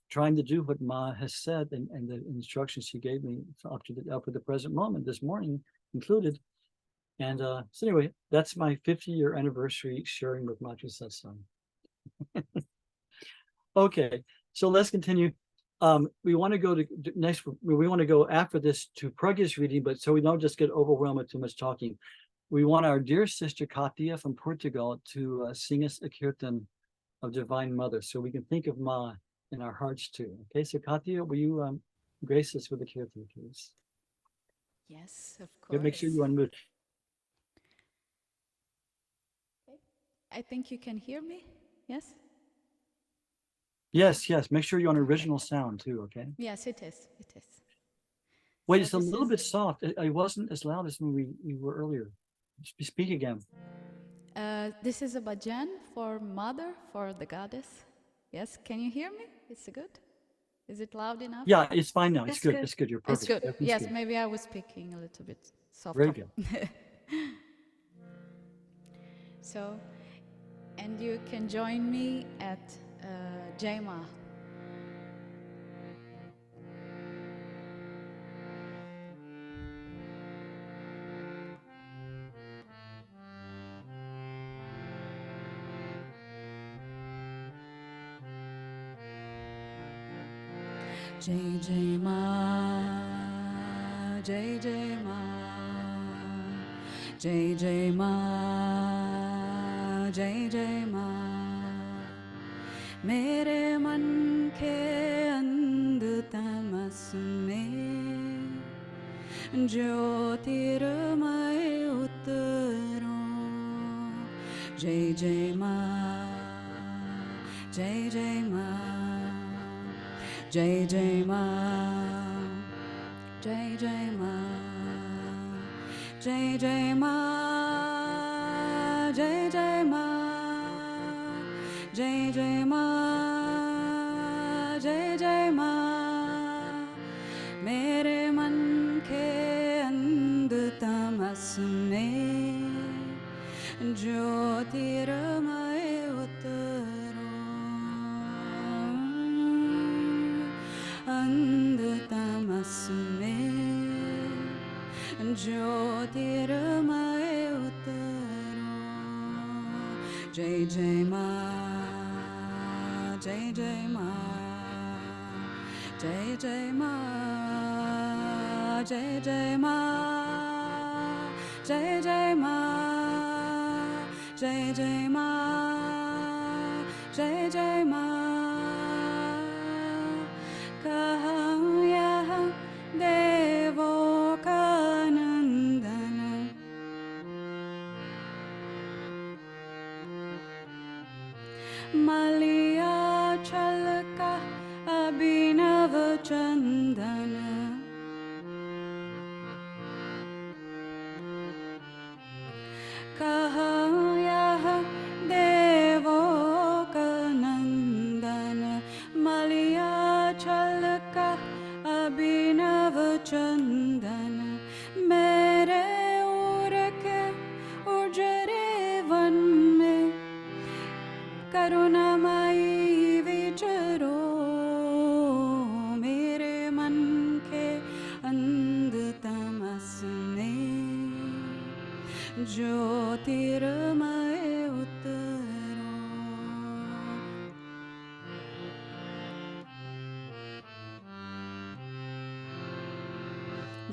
Speaker 1: trying to do what Ma has said and the instructions she gave me up to the present moment, this morning included. And so anyway, that's my 50-year anniversary sharing with Matra Satsang. Okay, so let's continue. We want to go to next. We want to go after this to Pragya's reading, but so we don't just get overwhelmed with too much talking. We want our dear sister Katia from Portugal to sing us a kirtan of Divine Mother, so we can think of Ma in our hearts too. Okay, so Katia, will you grace us with the kirtan, please?
Speaker 4: Yes, of course.
Speaker 1: Make sure you unmute.
Speaker 4: Okay. I think you can hear me. Yes.
Speaker 1: Yes. Make sure you're on original sound too. Okay.
Speaker 4: Yes, it is. It is.
Speaker 1: Wait,
Speaker 4: So
Speaker 1: it's a little bit soft. It wasn't as loud as when we were earlier. Speak again.
Speaker 4: This is a bhajan for Mother, for the goddess. Yes, can you hear me? It's good. Is it loud enough?
Speaker 1: Yeah, it's fine now. It's good. It's good. You're perfect.
Speaker 4: It's good. Yes, good. Maybe I was speaking a little bit softer.
Speaker 1: Very good.
Speaker 4: So, and you can join me at Jai Ma. Jai Jai Ma, Jai Jai Ma, Jai Jai Ma, Jai Jai Ma. मेरे मन के अंधतमस में ज्योतिर्मय उतरो। जय जय माँ, जय जय माँ, जय जय माँ, जय जय माँ, जय जय माँ, जय जय माँ, जय जय माँ, जय जय माँ। मेरे मन के अंधतमस में ज्योतिर्मय उतरो। अंधतमस में ज्योतिर्मय उतरो। जय जय माँ, जय जय माँ, जय जय माँ, जय जय माँ, जय जय माँ, जय जय माँ, जय जय माँ। कहूँ यह देवों का नंदन, मलयाचल का अभिनव चंदन। कहूँ यह देवों का नंदन, मलयाचल का अभिनव चंदन। मेरे उर के उजरे वन में करुणामयी विचरो। मेरे मन के अंधतमस में ज्योतिर्मय उतरो।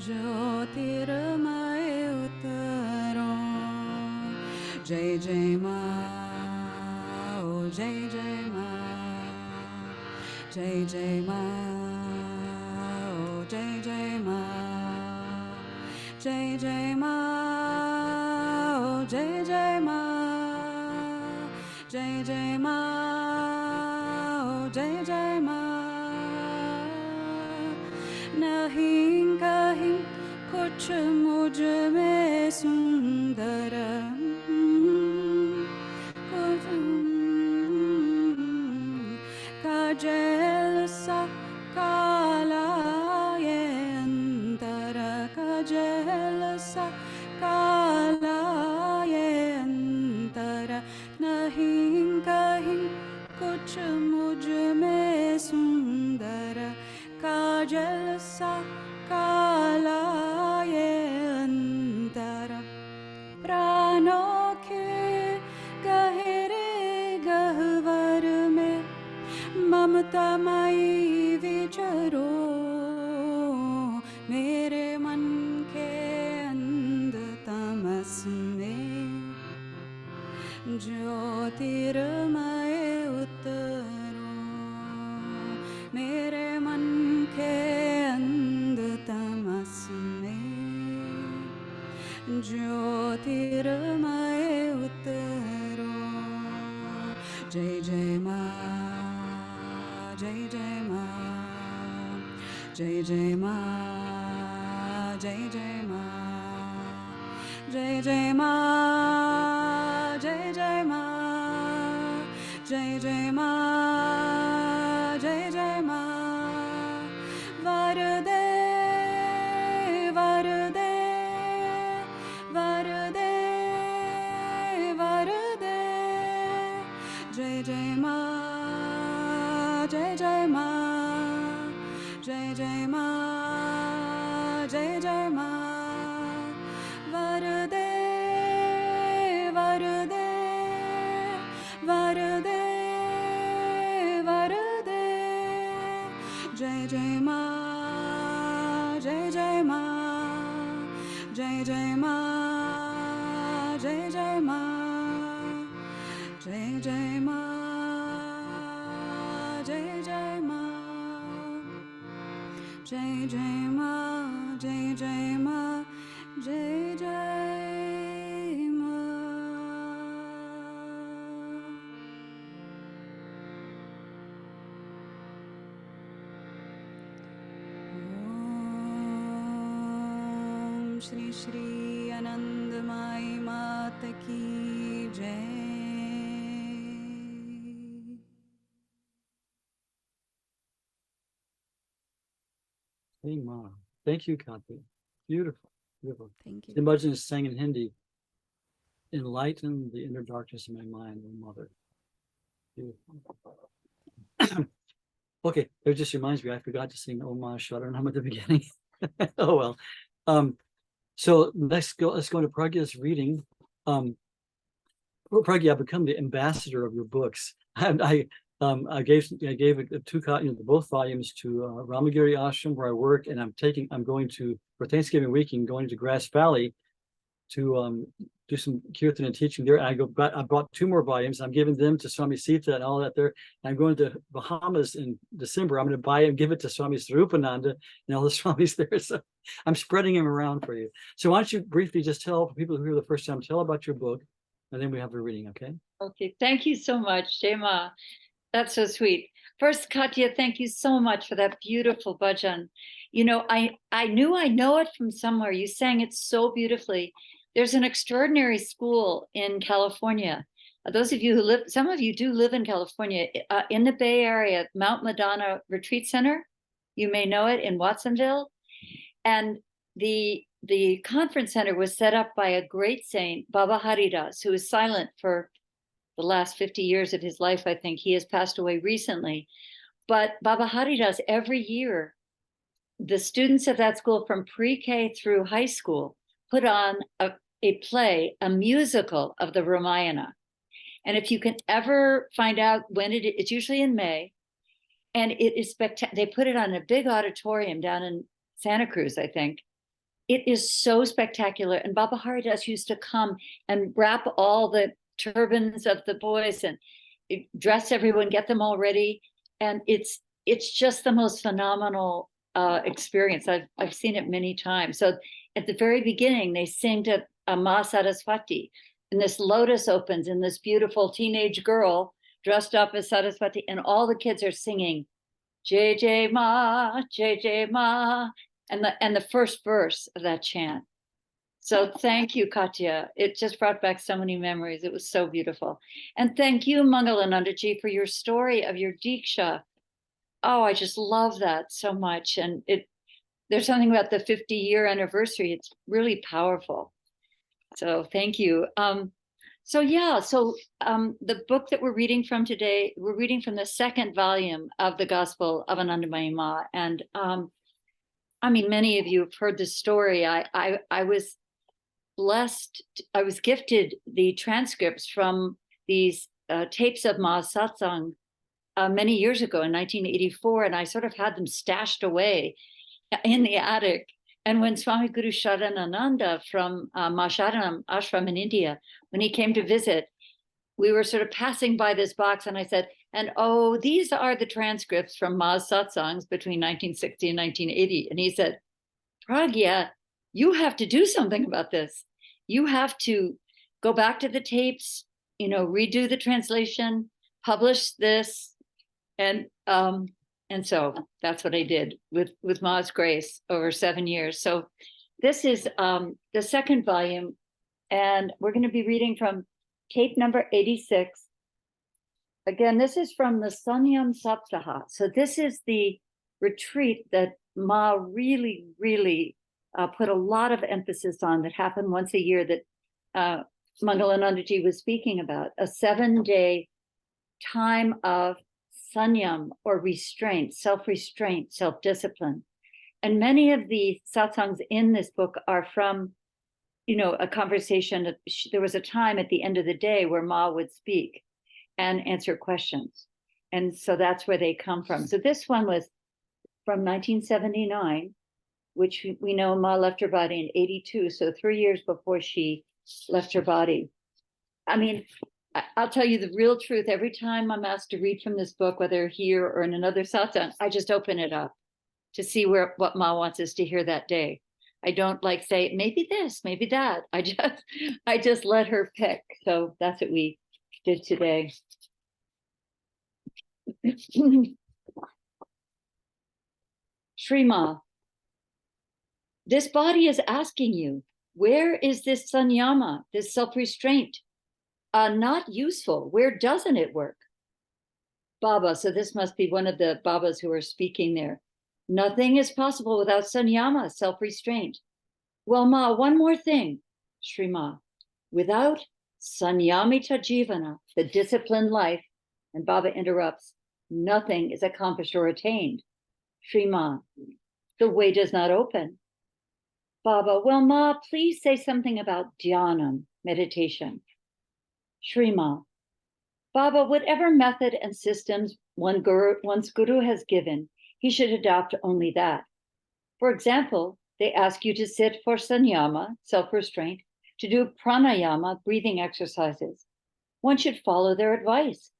Speaker 4: ज्योतिर्मय उतरो। जय जय माँ, ओ जय जय माँ, जय जय माँ, ओ जय जय माँ, जय जय माँ, ओ जय जय माँ, जय जय माँ, ओ जय जय माँ। नहीं कहीं कुछ मुझ में सुंदर, कुछ काजल सा काला ये अंतर, काजल सा काला ये अंतर। नहीं कहीं कुछ मुझ में सुंदर, काजल सा काला ये अंतर। प्राणों के गहरे गहवर में ममतामयी विचरो। मेरे मन के अंधतमस में ज्योतिर्मय उतरो। मेरे मन के अंधतमस में ज्योतिर्मय उतरो। जय जय माँ, जय जय माँ, जय जय माँ, जय जय माँ, जय जय माँ, जय जय माँ, जय जय माँ, जय जय माँ। वरदे वरदे वरदे वरदे। जय जय माँ, जय जय माँ, जय जय माँ, जय जय माँ। वरदे वरदे वरदे वरदे। जय जय माँ, जय जय माँ, जय जय माँ, जय जय माँ, जय जय माँ, जय जय माँ। Jai Jai Ma, Jai Jai Ma, Jai Jai Ma. Om Shri Shri Anandamayi Mata Ki Jai.
Speaker 1: Hey, Ma. Thank you, Kathy. Beautiful, beautiful.
Speaker 4: Thank you.
Speaker 1: The bhajan is sang in Hindi. Enlighten the inner darkness of my mind, oh Mother. Beautiful. Okay, it just reminds me, I forgot to sing Om Sharanam at the beginning. Oh well. So let's go into Pragya's reading. Well, Pragya, I've become the ambassador of your books. I gave two copies, both volumes to Ramagiri Ashram where I work, and I'm going to, for Thanksgiving weekend, going to Grass Valley to do some kirtan and teaching there. I brought two more volumes. I'm giving them to Swami Sita and all that there. I'm going to Bahamas in December. I'm going to buy and give it to Swami Swarupananda and all the Swamis there. So I'm spreading them around for you. So why don't you briefly just tell people who are the first time, tell about your book, and then we have a reading, okay?
Speaker 2: Okay, thank you so much, Jema. That's so sweet. First, Katya, thank you so much for that beautiful bhajan. You know, I knew I know it from somewhere. You sang it so beautifully. There's an extraordinary school in California. Those of you who live, some of you do live in California, in the Bay Area, Mount Madonna Retreat Center. You may know it in Watsonville. And the conference center was set up by a great saint, Baba Haridas, who is silent for the last 50 years of his life, I think. He has passed away recently. But Baba Haridas, every year, the students of that school from pre-K through high school put on a play, a musical of the Ramayana. And if you can ever find out when it's usually in May, and it is spectacular. They put it on a big auditorium down in Santa Cruz, I think. It is so spectacular. And Baba Haridas used to come and wrap all the turbans of the boys and dress everyone, get them all ready. And it's just the most phenomenal experience. I've seen it many times. So at the very beginning, they sing to Ma Saraswati, and this lotus opens, and this beautiful teenage girl dressed up as Saraswati, and all the kids are singing Jai Jai Ma, Jai Jai Ma, and the first verse of that chant. So thank you, Katya. It just brought back so many memories. It was so beautiful. And thank you, Mangalanandaji, for your story of your Diksha. Oh, I just love that so much. And there's something about the 50-year anniversary. It's really powerful. So thank you. The book that we're reading from today, we're reading from the second volume of the Gospel of Anandamayi Ma. And I mean, many of you have heard the story. I was blessed. I was gifted the transcripts from these tapes of Ma's Satsang many years ago in 1984, and I sort of had them stashed away in the attic. And when Swami Guru Sharanananda from Ma Sharanam Ashram in India, when he came to visit, we were sort of passing by this box, and I said, and oh, these are the transcripts from Ma's Satsangs between 1960 and 1980. And he said, Pragya, you have to do something about this. You have to go back to the tapes, redo the translation, publish this. And so that's what I did with Ma's grace over 7 years. So this is the second volume, and we're going to be reading from tape number 86. Again, this is from the Sanyam Saptaha. So this is the retreat that Ma really, really put a lot of emphasis on, that happened once a year, that Mangalanandaji was speaking about, a 7-day time of sanyam, or restraint, self-restraint, self-discipline. And many of the satsangs in this book are from, a conversation. There was a time at the end of the day where Ma would speak and answer questions. And so that's where they come from. So this one was from 1979, which we know Ma left her body in 82. So 3 years before she left her body. I mean, I'll tell you the real truth. Every time I'm asked to read from this book, whether here or in another satsang, I just open it up to see what Ma wants us to hear that day. I don't like say, maybe this, maybe that. I just let her pick. So that's what we did today. Shri Ma, this body is asking you, where is this sanyama, this self-restraint? Not useful. Where doesn't it work? Baba, so this must be one of the Babas who are speaking there. Nothing is possible without sanyama, self-restraint. Well, Ma, one more thing, Shri Ma. Without sanyamita jivana, the disciplined life, and Baba interrupts, nothing is accomplished or attained. Shri Ma, the way does not open. Baba, well, Ma, please say something about dhyanam, meditation. Shri Ma, Baba, whatever method and systems one's guru has given, he should adopt only that. For example, they ask you to sit for sanyama, self-restraint, to do pranayama, breathing exercises. One should follow their advice.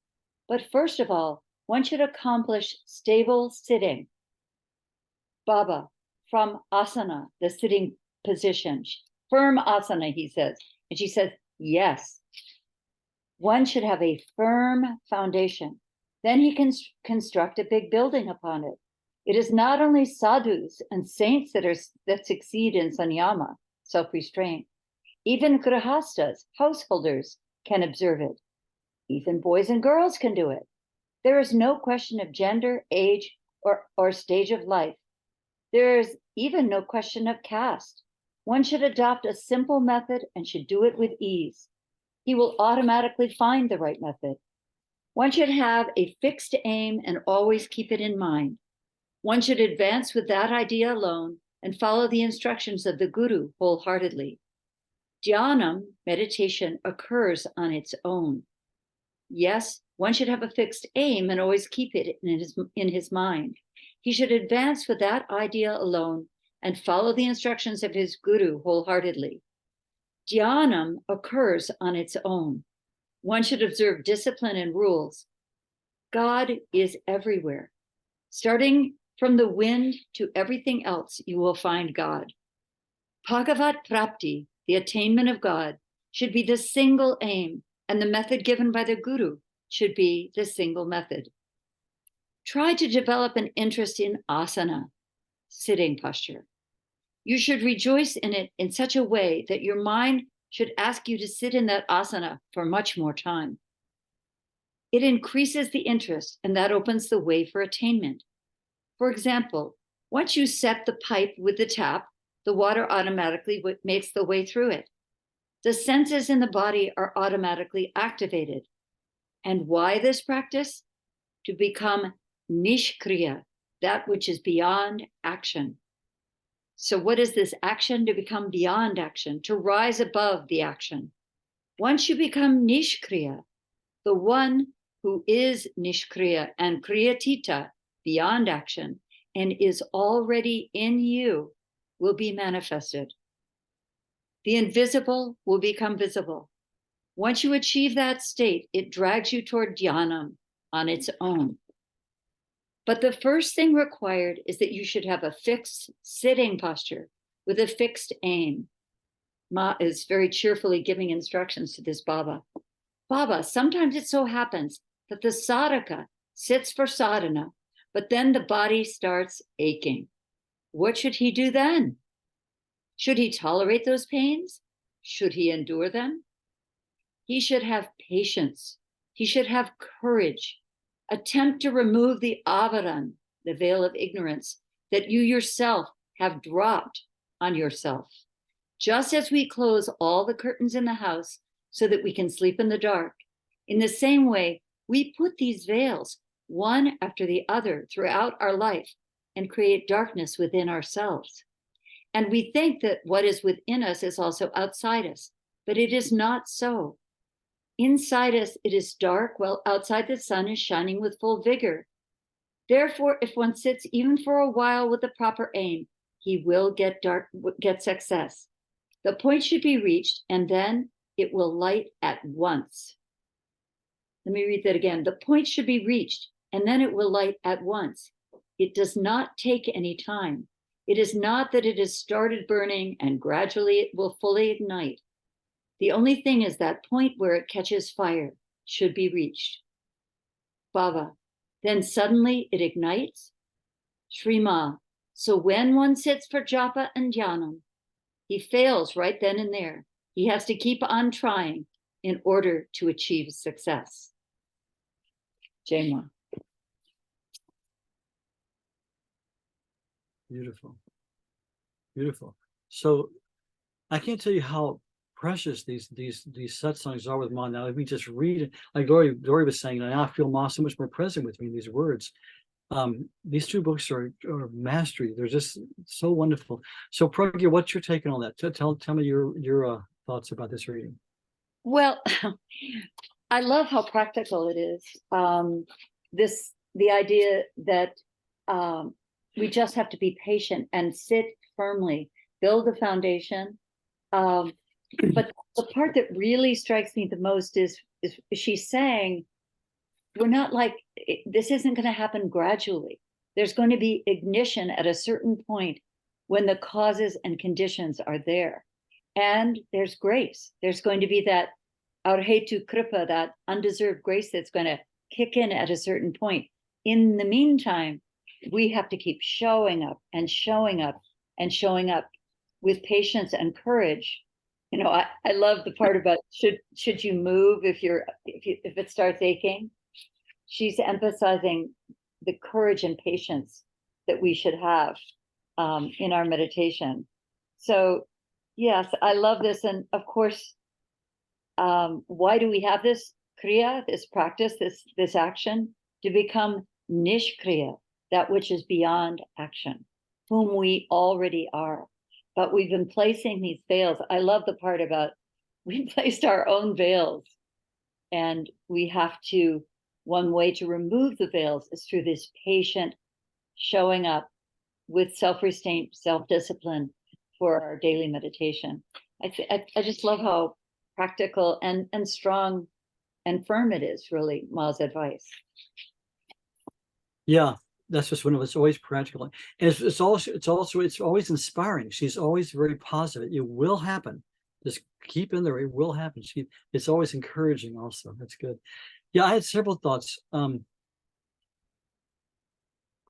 Speaker 2: But first of all, one should accomplish stable sitting. Baba, from asana, the sitting position, firm asana, he says. And she says, yes. One should have a firm foundation. Then he can construct a big building upon it. It is not only sadhus and saints that succeed in sanyama, self-restraint. Even grihastas, householders, can observe it. Even boys and girls can do it. There is no question of gender, age, or stage of life. There is even no question of caste. One should adopt a simple method and should do it with ease. He will automatically find the right method. One should have a fixed aim and always keep it in mind. One should advance with that idea alone and follow the instructions of the Guru wholeheartedly. Dhyanam, meditation, occurs on its own. Yes, one should have a fixed aim and always keep it in his mind. He should advance with that idea alone and follow the instructions of his Guru wholeheartedly. Dhyanam occurs on its own. One should observe discipline and rules. God is everywhere. Starting from the wind to everything else, you will find God. Bhagavat Prapti, the attainment of God, should be the single aim, and the method given by the Guru should be the single method. Try to develop an interest in asana, sitting posture. You should rejoice in it in such a way that your mind should ask you to sit in that asana for much more time. It increases the interest, and that opens the way for attainment. For example, once you set the pipe with the tap, the water automatically makes the way through it. The senses in the body are automatically activated. And why this practice? To become nishkriya, that which is beyond action. So what is this action? To become beyond action, to rise above the action. Once you become nishkriya, the one who is nishkriya and kriyatita, beyond action, and is already in you, will be manifested. The invisible will become visible. Once you achieve that state, it drags you toward dhyanam on its own. But the first thing required is that you should have a fixed sitting posture with a fixed aim. Ma is very cheerfully giving instructions to this Baba. Baba, sometimes it so happens that the sadhaka sits for sadhana, but then the body starts aching. What should he do then? Should he tolerate those pains? Should he endure them? He should have patience. He should have courage. Attempt to remove the avaran, the veil of ignorance, that you yourself have dropped on yourself. Just as we close all the curtains in the house so that we can sleep in the dark, in the same way, we put these veils one after the other throughout our life and create darkness within ourselves. And we think that what is within us is also outside us, but it is not so. Inside us, it is dark, while outside the sun is shining with full vigor. Therefore, if one sits even for a while with the proper aim, he will get success. The point should be reached, and then it will light at once. Let me read that again. The point should be reached, and then it will light at once. It does not take any time. It is not that it has started burning and gradually it will fully ignite. The only thing is that point where it catches fire should be reached. Baba, then suddenly it ignites. Shrima, so when one sits for japa and dhyanam, he fails right then and there. He has to keep on trying in order to achieve success. Jema.
Speaker 1: Beautiful. Beautiful. So I can't tell you how precious these satsangs are with Ma. Now, if we just read it, like Dory was saying, I feel Ma so much more present with me in these words. These two books are mastery. They're just so wonderful. So Pragya, what's your take on that? Tell me your thoughts about this reading.
Speaker 2: Well, I love how practical it is. The idea that we just have to be patient and sit firmly, build the foundation. But the part that really strikes me the most is she's saying, we're not like, this isn't going to happen gradually. There's going to be ignition at a certain point when the causes and conditions are there. And there's grace. There's going to be that arhetu kripa, that undeserved grace that's going to kick in at a certain point. In the meantime, we have to keep showing up and showing up and showing up with patience and courage. You know, I love the part about should you move if it starts aching. She's emphasizing the courage and patience that we should have in our meditation. So yes, I love this. And of course, why do we have this kriya, this practice, this action? To become nishkriya, that which is beyond action, whom we already are. But we've been placing these veils. I love the part about we placed our own veils, and we have to, one way to remove the veils is through this patient showing up with self-restraint, self-discipline for our daily meditation. I just love how practical and strong and firm it is, really, Ma's advice.
Speaker 1: Yeah, that's just one of it's always practical. And it's always inspiring. She's always very positive. It will happen. Just keep in there. It will happen. It's always encouraging also. That's good. Yeah, I had several thoughts.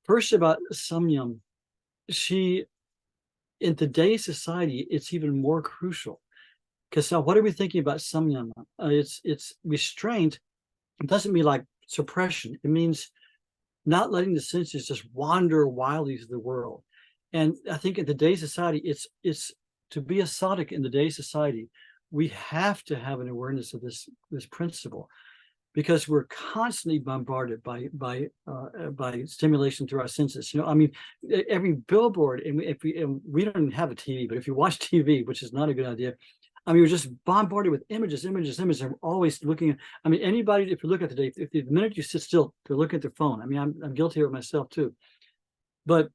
Speaker 1: First about samyam. In today's society, it's even more crucial. Because now what are we thinking about samyam? It's restraint. It doesn't mean like suppression. It means not letting the senses just wander wildly through the world. And I think in today's society, it's to be a sadhak in today's society, we have to have an awareness of this principle, because we're constantly bombarded by stimulation through our senses. You know, I mean, every billboard, and we don't have a TV, but if you watch TV, which is not a good idea, I mean, we're just bombarded with images, and we're always looking at, I mean, anybody, if you look at today, if the minute you sit still, they're looking at their phone. I mean, I'm guilty of it myself too. But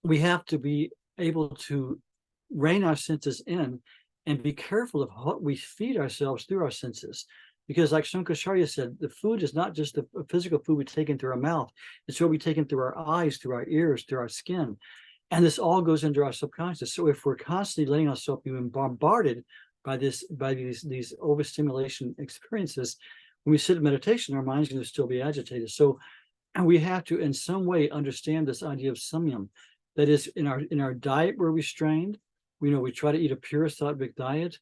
Speaker 1: we have to be able to rein our senses in and be careful of what we feed ourselves through our senses. Because like Shankaracharya said, the food is not just the physical food we take in through our mouth, it's what we take in through our eyes, through our ears, through our skin. And this all goes into our subconscious. So if we're constantly letting ourselves be bombarded by these overstimulation experiences, when we sit in meditation, our mind's going to still be agitated. So, and we have to in some way understand this idea of samyam. That is, in our diet, we're restrained. We try to eat a pure sattvic diet.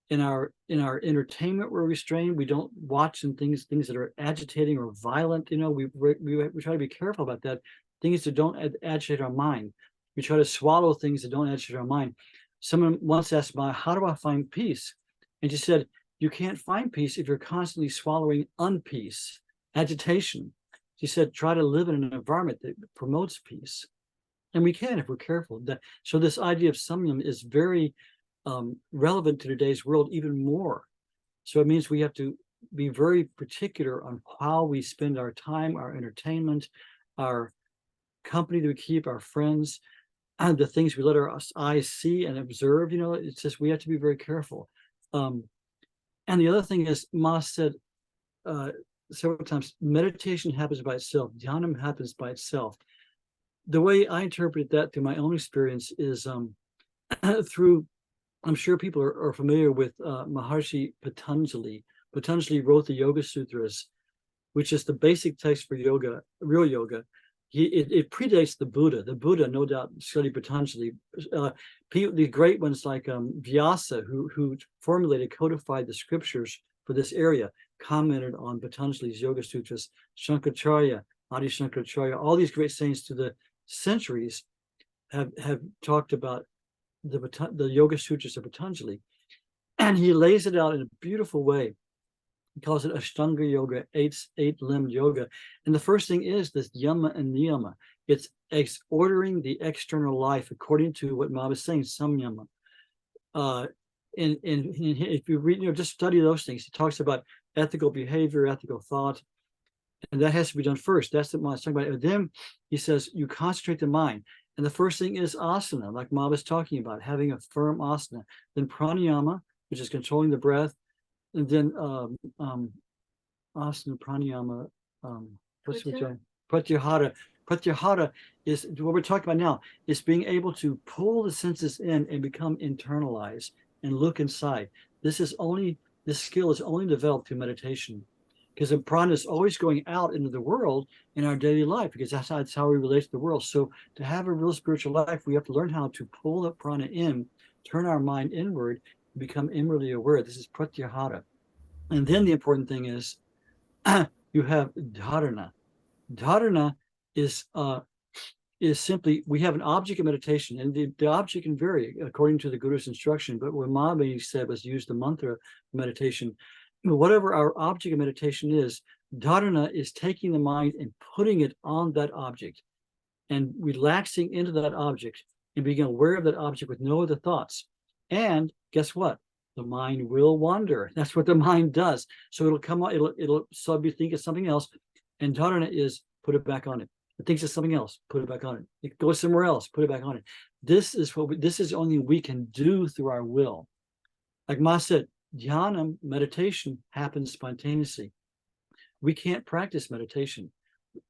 Speaker 1: In our entertainment, we're restrained. We don't watch things that are agitating or violent. We try to be careful about that. Things that don't agitate our mind. We try to swallow things that don't agitate our mind. Someone once asked me, how do I find peace? And she said, you can't find peace if you're constantly swallowing unpeace, agitation. She said, try to live in an environment that promotes peace. And we can if we're careful. So this idea of samyam is very relevant to today's world even more. So it means we have to be very particular on how we spend our time, our entertainment, our company that we keep, our friends, and the things we let our eyes see and observe. It's just we have to be very careful. And the other thing is, Ma said several times, meditation happens by itself. Dhyanam happens by itself. the way I interpret that through my own experience is through, I'm sure people are familiar with Maharishi Patanjali. Patanjali wrote the Yoga Sutras, which is the basic text for yoga, real yoga. It predates the Buddha. The Buddha, no doubt, studied Patanjali. The great ones like Vyasa, who formulated, codified the scriptures for this area, commented on Patanjali's Yoga Sutras. Shankaracharya, Adi Shankaracharya, all these great saints through the centuries have talked about the Yoga Sutras of Patanjali. And he lays it out in a beautiful way. He calls it Ashtanga Yoga, eight-limbed yoga. And the first thing is this yama and niyama. It's ordering the external life according to what Ma was saying, samyama. And if you read, just study those things. He talks about ethical behavior, ethical thought, and that has to be done first. That's what Ma was talking about. And then he says you concentrate the mind. And the first thing is asana, like Ma was talking about, having a firm asana. Then pranayama, which is controlling the breath. And then asana, pranayama, pratyahara. Pratyahara is what we're talking about now, is being able to pull the senses in and become internalized and look inside. This skill is only developed through meditation, because the prana is always going out into the world in our daily life, because that's how we relate to the world. So to have a real spiritual life, we have to learn how to pull the prana in, turn our mind inward, become inwardly aware. This is pratyahara. And then the important thing is you have dharana. Dharana is simply, we have an object of meditation, and the object can vary according to the Guru's instruction. But what Mahamani said was use the mantra meditation. Whatever our object of meditation is, dharana is taking the mind and putting it on that object and relaxing into that object and being aware of that object with no other thoughts. And guess what? The mind will wander. That's what the mind does. So it'll come out, it'll suddenly think of something else. And dharana is put it back on it. It thinks of something else, put it back on it. It goes somewhere else, put it back on it. This is only we can do through our will. Like Ma said, dhyana, meditation, happens spontaneously. We can't practice meditation.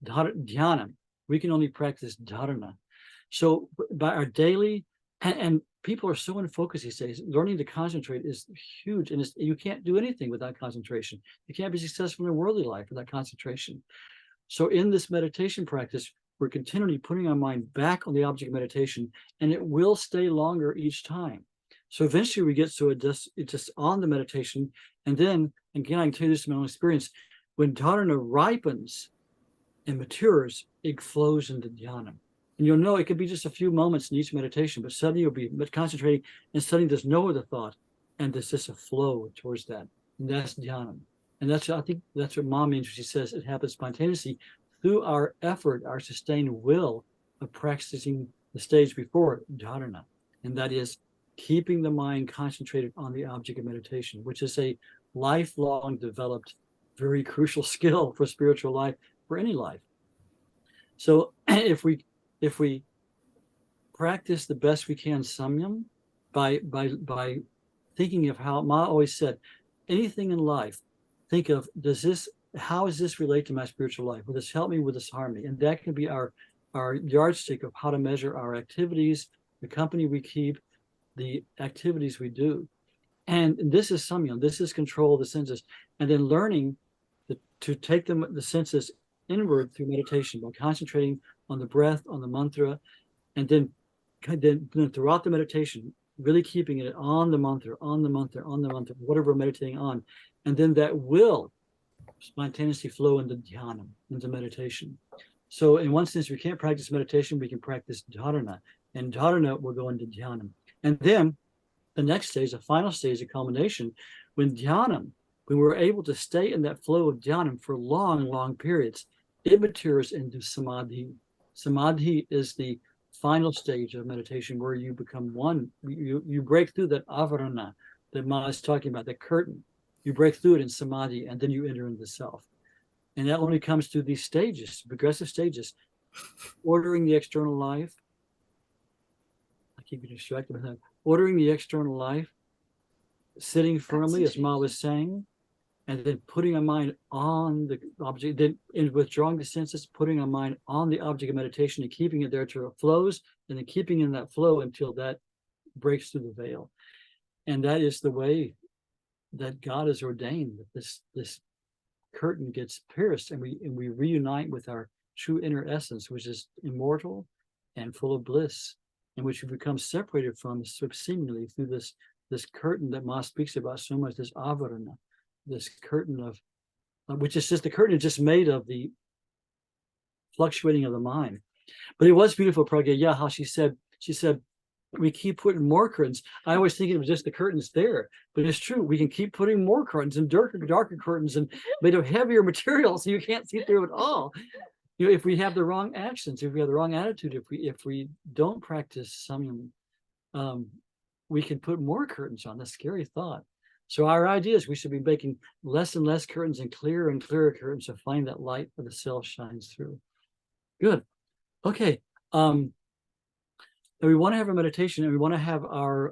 Speaker 1: Dhyana, we can only practice dharana. So by our daily, and people are so in focus these days, learning to concentrate is huge. And you can't do anything without concentration. You can't be successful in a worldly life without concentration. So in this meditation practice, we're continually putting our mind back on the object of meditation, and it will stay longer each time. So eventually we get to it's just on the meditation. And then, again, I can tell you this from my own experience, when dharana ripens and matures, it flows into dhyana. And you'll know it could be just a few moments in each meditation, but suddenly you'll be concentrating, and suddenly there's no other thought, and there's just a flow towards that. And that's dhyana. And I think that's what Ma means when she says it happens spontaneously through our effort, our sustained will of practicing the stage before, dharana. And that is keeping the mind concentrated on the object of meditation, which is a lifelong developed, very crucial skill for spiritual life, for any life. So if we practice the best we can samyam by thinking of how Ma always said, anything in life, think of, how does this relate to my spiritual life? Will this help me? Will this harm me? And that can be our yardstick of how to measure our activities, the company we keep, the activities we do. And this is samyam, this is control of the senses. And then learning to take the senses inward through meditation by concentrating on the breath, on the mantra, and then throughout the meditation, really keeping it on the mantra, whatever we're meditating on. And then that will spontaneously flow into dhyana, into meditation. So in one sense, we can't practice meditation, we can practice dharana. And dharana will go into dhyana. And then the next stage, the final stage, the culmination, when we're able to stay in that flow of dhyana for long, long periods, it matures into samadhi. Samadhi is the final stage of meditation where you become one. You break through that avarana that Ma is talking about, the curtain. You break through it in samadhi, and then you enter into self. And that only comes through these stages, progressive stages, ordering the external life. I keep getting distracted with that. Ordering the external life, sitting firmly, as Ma was saying, and then putting our mind on the object, then in withdrawing the senses, putting our mind on the object of meditation and keeping it there till it flows, and then keeping in that flow until that breaks through the veil. And that is the way that God has ordained that this curtain gets pierced, and we reunite with our true inner essence, which is immortal and full of bliss, and which we become separated from seemingly through this curtain that Ma speaks about so much, this avarana, this curtain of, which is just the curtain is just made of the fluctuating of the mind. But it was beautiful, Pragya, yeah, how she said, we keep putting more curtains. I always think it was just the curtains there, but it's true. We can keep putting more curtains and darker curtains and made of heavier material, so you can't see through it all. You know, if we have the wrong actions, if we have the wrong attitude, if we don't practice samyam, we can put more curtains on. That's a scary thought. So our idea is we should be making less and less curtains and clearer curtains to find that light of the self shines through. Good. Okay. And we want to have a meditation, and we want to have our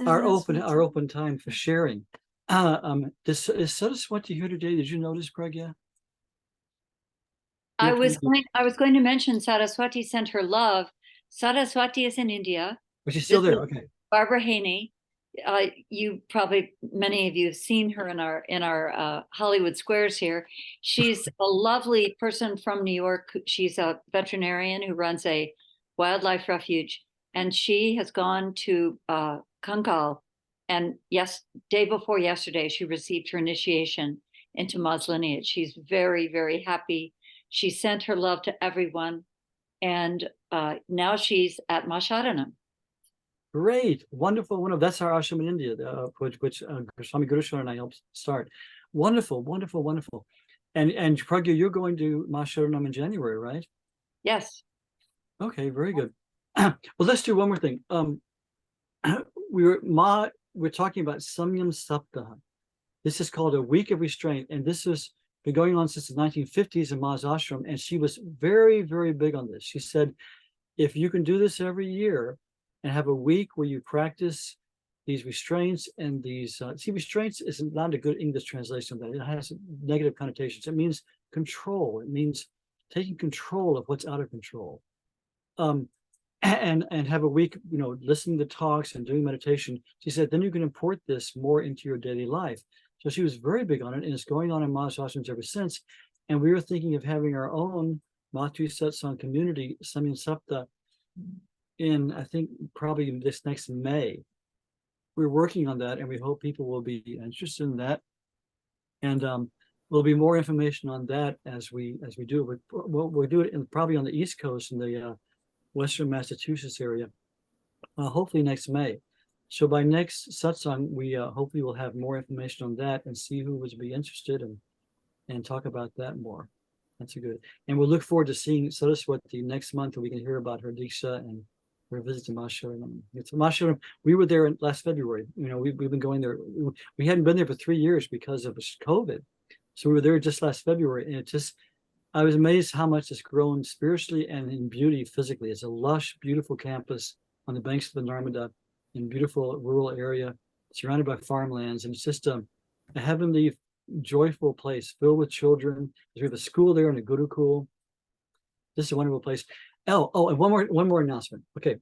Speaker 1: open time for sharing. Is Saraswati here today? Did you notice, Pragya?
Speaker 2: I was going to mention Saraswati sent her love. Saraswati is in India.
Speaker 1: But she's still there. Okay.
Speaker 2: Barbara Haney. You probably, many of you have seen her in our Hollywood squares here. She's a lovely person from New York. She's a veterinarian who runs a wildlife refuge, and she has gone to Kangal, and day before yesterday, she received her initiation into Ma's lineage. She's very, very happy. She sent her love to everyone, and now she's at Ma Sharanam.
Speaker 1: Great, wonderful. That's our ashram in India, which Swami Guru Sharan and I helped start. Wonderful. And Pragya, you're going to Ma Sharanam in January, right?
Speaker 2: Yes.
Speaker 1: Okay, very good. Well, let's do one more thing. We're talking about Samyam Saptaha. This is called a week of restraint, and this has been going on since the 1950s in Ma's ashram, and she was very, very big on this. She said, if you can do this every year and have a week where you practice these restraints and these, restraints is not a good English translation of that. It has negative connotations. It means control. It means taking control of what's out of control. And have a week, listening to talks and doing meditation. She said, then you can import this more into your daily life. So she was very big on it, and it's going on in Ma's ashrams ever since. And we were thinking of having our own Matri Satsang community, Samyam Sapta, in, I think, probably this next May. We're working on that, and we hope people will be interested in that. And there'll be more information on that as we do it. We'll do it probably on the East Coast in the Western Massachusetts area, hopefully next May. So by next satsang, we hopefully will have more information on that and see who would be interested and talk about that more. That's a good. And we'll look forward to seeing Saraswati next month, and we can hear about her Diksha and her visit to Ma Sharanam. It's Ma Sharanam. We were there last February. We've been going there. We hadn't been there for 3 years because of COVID. So we were there just last February, and I was amazed how much it's grown spiritually and in beauty physically. It's a lush, beautiful campus on the banks of the Narmada in a beautiful rural area, surrounded by farmlands. And it's just a heavenly, joyful place filled with children. We have a school there and a Gurukul. This is a wonderful place. And one more announcement. Okay.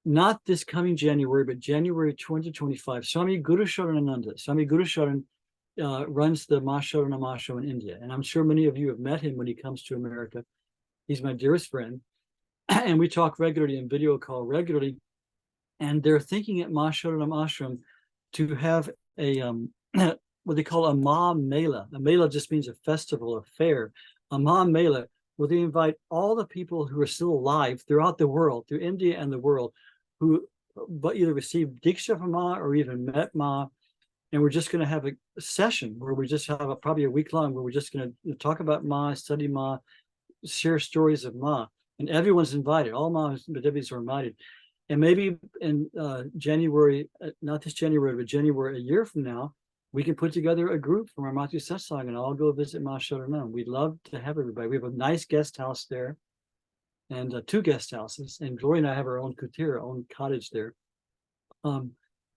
Speaker 1: Not this coming January, but January 2025, Swami Guru Sharanananda, Swami Guru Sharan runs the Ma Sharanam ashram in India. And I'm sure many of you have met him when he comes to America. He's my dearest friend. And we talk regularly and video call regularly. And they're thinking at Ma Sharanam ashram to have a what they call a Ma Mela. A Mela just means a festival, a fair. A Ma Mela, where they invite all the people who are still alive throughout the world, through India and the world, who either received Diksha from Ma or even met Ma. And we're just going to have a session where we just have probably a week long where we're just going to talk about Ma, study Ma, share stories of Ma. And everyone's invited. All Ma Devis are invited. And maybe in January, not this January, but January a year from now, we can put together a group from our Matri Satsang and I'll go visit Ma Sharanam. We'd love to have everybody. We have a nice guest house there and 2 guest houses. And Gloria and I have our own kutir, our own cottage there.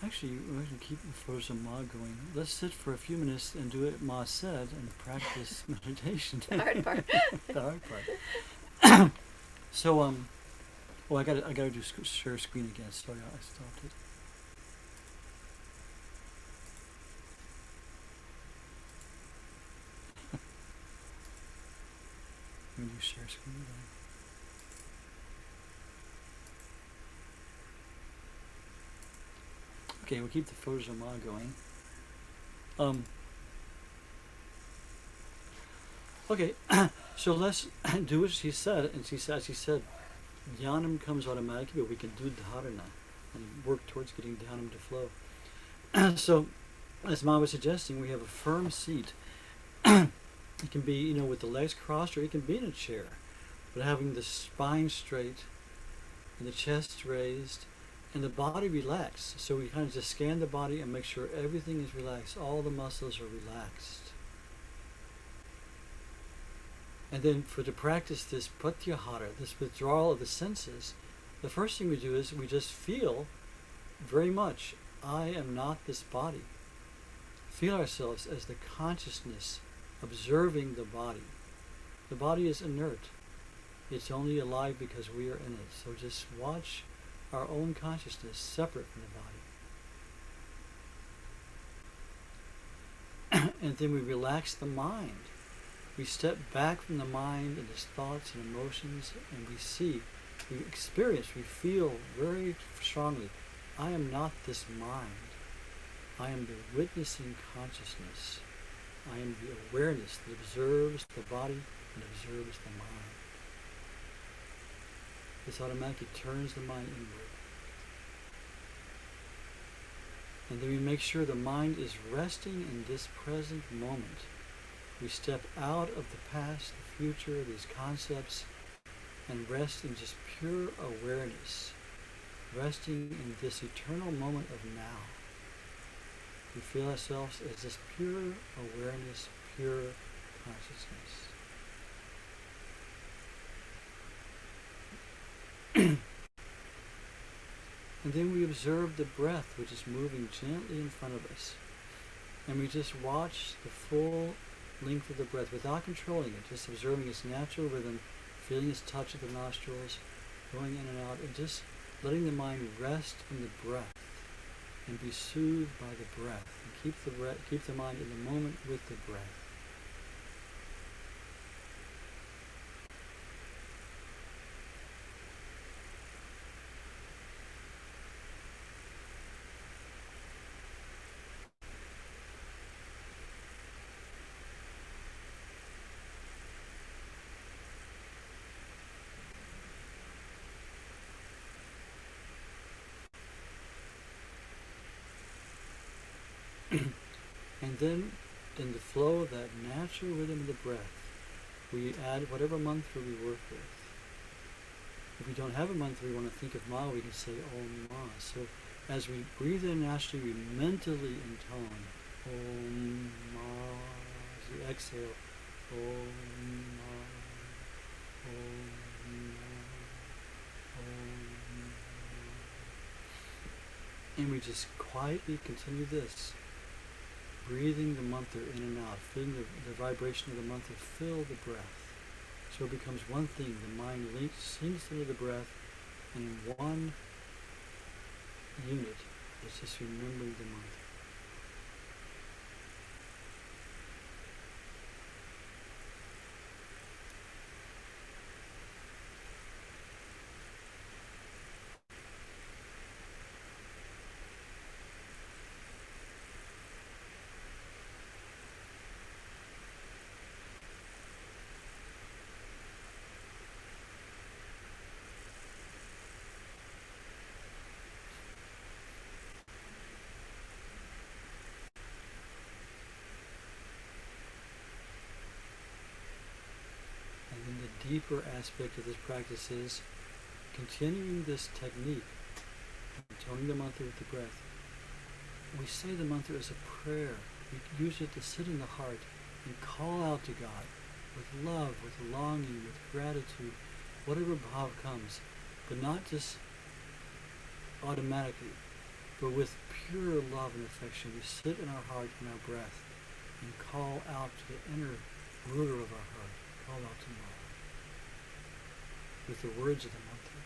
Speaker 1: Actually, we're going to keep the flows of Ma going. Let's sit for a few minutes and do it Ma said and practice meditation.
Speaker 2: The hard part.
Speaker 1: The hard part. So, oh, I gotta do share screen again. Sorry, I stopped it. I'm gonna do share screen again. Okay, we'll keep the photos of Ma going. Okay, so let's do what she said. And she said, Dhyanam comes automatically, but we can do dharana and work towards getting Dhyanam to flow. So, as Ma was suggesting, we have a firm seat. It can be, with the legs crossed, or it can be in a chair, but having the spine straight and the chest raised and the body relaxed. So we kind of just scan the body and make sure everything is relaxed. All the muscles are relaxed. And then to practice this pratyahara, this withdrawal of the senses, the first thing we do is we just feel very much, I am not this body. Feel ourselves as the consciousness observing the body. The body is inert. It's only alive because we are in it. So just watch our own consciousness separate from the body. And then we relax the mind. We step back from the mind and its thoughts and emotions, and we feel very strongly, I am not this mind. I am the witnessing consciousness. I am the awareness that observes the body and observes the mind. This automatically turns the mind inward. And then we make sure the mind is resting in this present moment. We step out of the past, the future, these concepts, and rest in just pure awareness, resting in this eternal moment of now. We feel ourselves as this pure awareness, pure consciousness. And then we observe the breath, which is moving gently in front of us. And we just watch the full length of the breath without controlling it, just observing its natural rhythm, feeling its touch of the nostrils, going in and out, and just letting the mind rest in the breath and be soothed by the breath. And keep the mind in the moment with the breath. And then, in the flow of that natural rhythm of the breath, we add whatever mantra we work with. If we don't have a mantra we want to think of Ma, we can say Om Ma. So as we breathe in naturally, we mentally intone Om Ma. As we exhale, Om Ma, Om Ma, Om Ma. And we just quietly continue this. Breathing the mantra in and out, feeling the vibration of the mantra fill the breath. So it becomes one thing. The mind sinks into the breath, and in one unit, it's just remembering the mantra. Deeper aspect of this practice is continuing this technique, intoning the mantra with the breath. We say the mantra as a prayer. We use it to sit in the heart and call out to God with love, with longing, with gratitude, whatever bhav comes, but not just automatically, but with pure love and affection. We sit in our heart and our breath and call out to the inner ruler of our heart, call out to Ma, with the words of the mantra.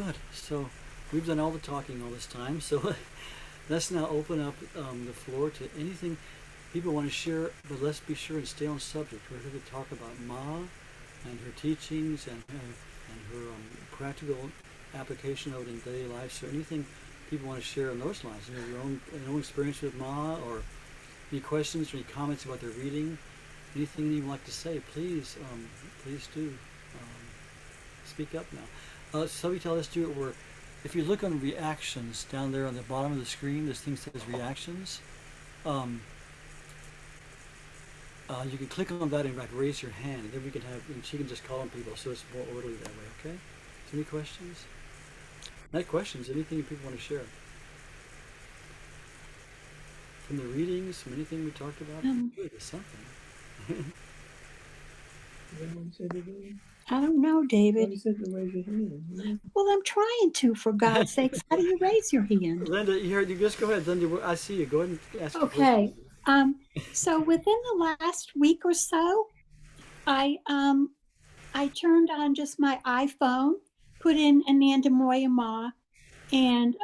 Speaker 1: good. So we've done all the talking all this time. So let's now open up the floor to anything people want to share, but let's be sure and stay on subject. We're here to talk about Ma and her teachings and her practical application of it in daily life. So anything people want to share on those lines, your own experience with Ma, or any questions or any comments about their reading, anything you'd like to say, please do speak up now. Savita, let's do it where if you look on reactions down there on the bottom of the screen, this thing says reactions. You can click on that and like raise your hand, and then we can have, and she can just call on people, so it's more orderly that way. Okay? So any questions? Not questions. Anything people want to share from the readings, from anything we talked about? Good, there's something.
Speaker 17: I don't know, David.
Speaker 9: You said to raise your hand.
Speaker 17: Well, I'm trying to, for God's sakes. How do you raise your hand?
Speaker 1: Linda, you just go ahead. Linda, I see you. Go ahead and ask.
Speaker 17: Okay. So within the last week or so, I turned on just my iPhone, put in Anandamayi Ma, and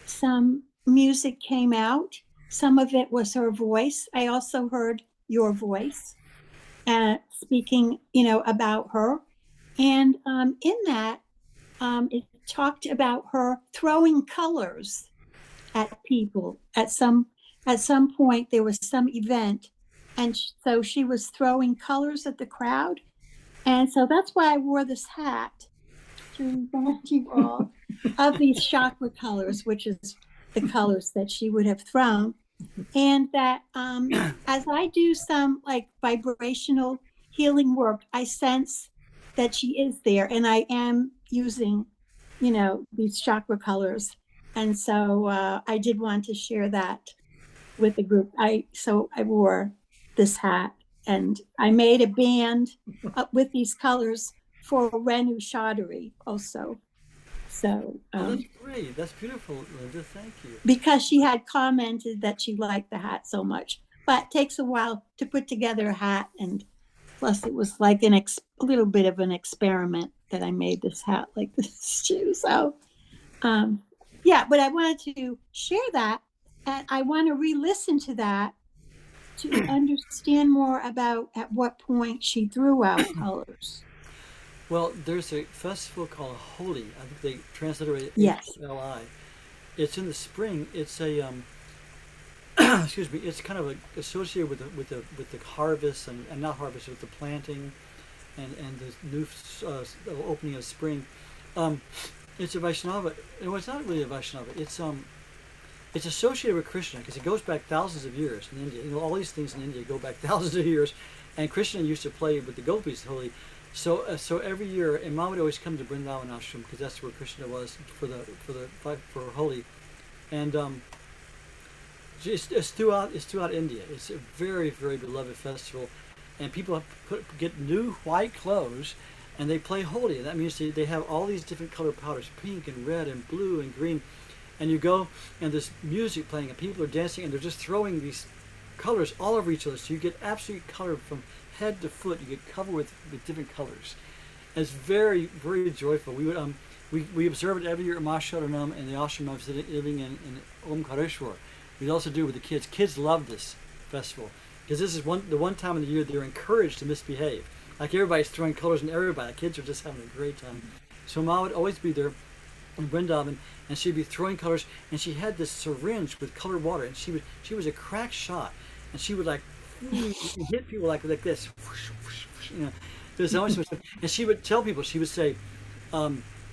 Speaker 17: some music came out. Some of it was her voice. I also heard your voice speaking, about her. And in that, it talked about her throwing colors at people. At some point, there was some event, and so she was throwing colors at the crowd. And so that's why I wore this hat, to remind you all of these chakra colors, which is the colors that she would have thrown. And that as I do some like vibrational healing work, I sense that she is there, and I am using, these chakra colors. And so I did want to share that with the group. So I wore this hat, and I made a band with these colors for Renu Chaudhary also. So
Speaker 1: that's great. That's beautiful, Linda. Thank you.
Speaker 17: Because she had commented that she liked the hat so much, but it takes a while to put together a hat, and plus it was like a little bit of an experiment that I made this hat like this too. So yeah, but I wanted to share that, and I want to re-listen to that to understand more about at what point she threw out colors.
Speaker 1: Well, there's a festival called Holi. I think they translated it
Speaker 17: Yes.
Speaker 1: H-L-I. It's in the spring. It's a excuse me. It's kind of associated with the harvest and not harvest, with the planting and the new opening of spring. It's a Vaishnava. No, it's not really a Vaishnava. It's associated with Krishna because it goes back thousands of years in India. All these things in India go back thousands of years, and Krishna used to play with the gopis Holi. So every year, and Mom would always come to Vrindavan Ashram because that's where Krishna was for Holi, and it's throughout India. It's a very, very beloved festival, and people get new white clothes, and they play Holi. And that means they have all these different color powders, pink and red and blue and green, and you go and there's music playing and people are dancing and they're just throwing these colors all over each other. So you get absolute color from head to foot. You get covered with different colors. And it's very, very joyful. We would we observe it every year at Masharanam and the ashram I was living in Omkareshwar. We'd also do it with the kids. Kids love this festival because this is the one time of the year they're encouraged to misbehave. Like everybody's throwing colors in everybody. The kids are just having a great time. So Ma would always be there in Vrindavan, and she'd be throwing colors, and she had this syringe with colored water, and she was a crack shot, and she would like hit people like this, there's so much, and she would tell people, she would say,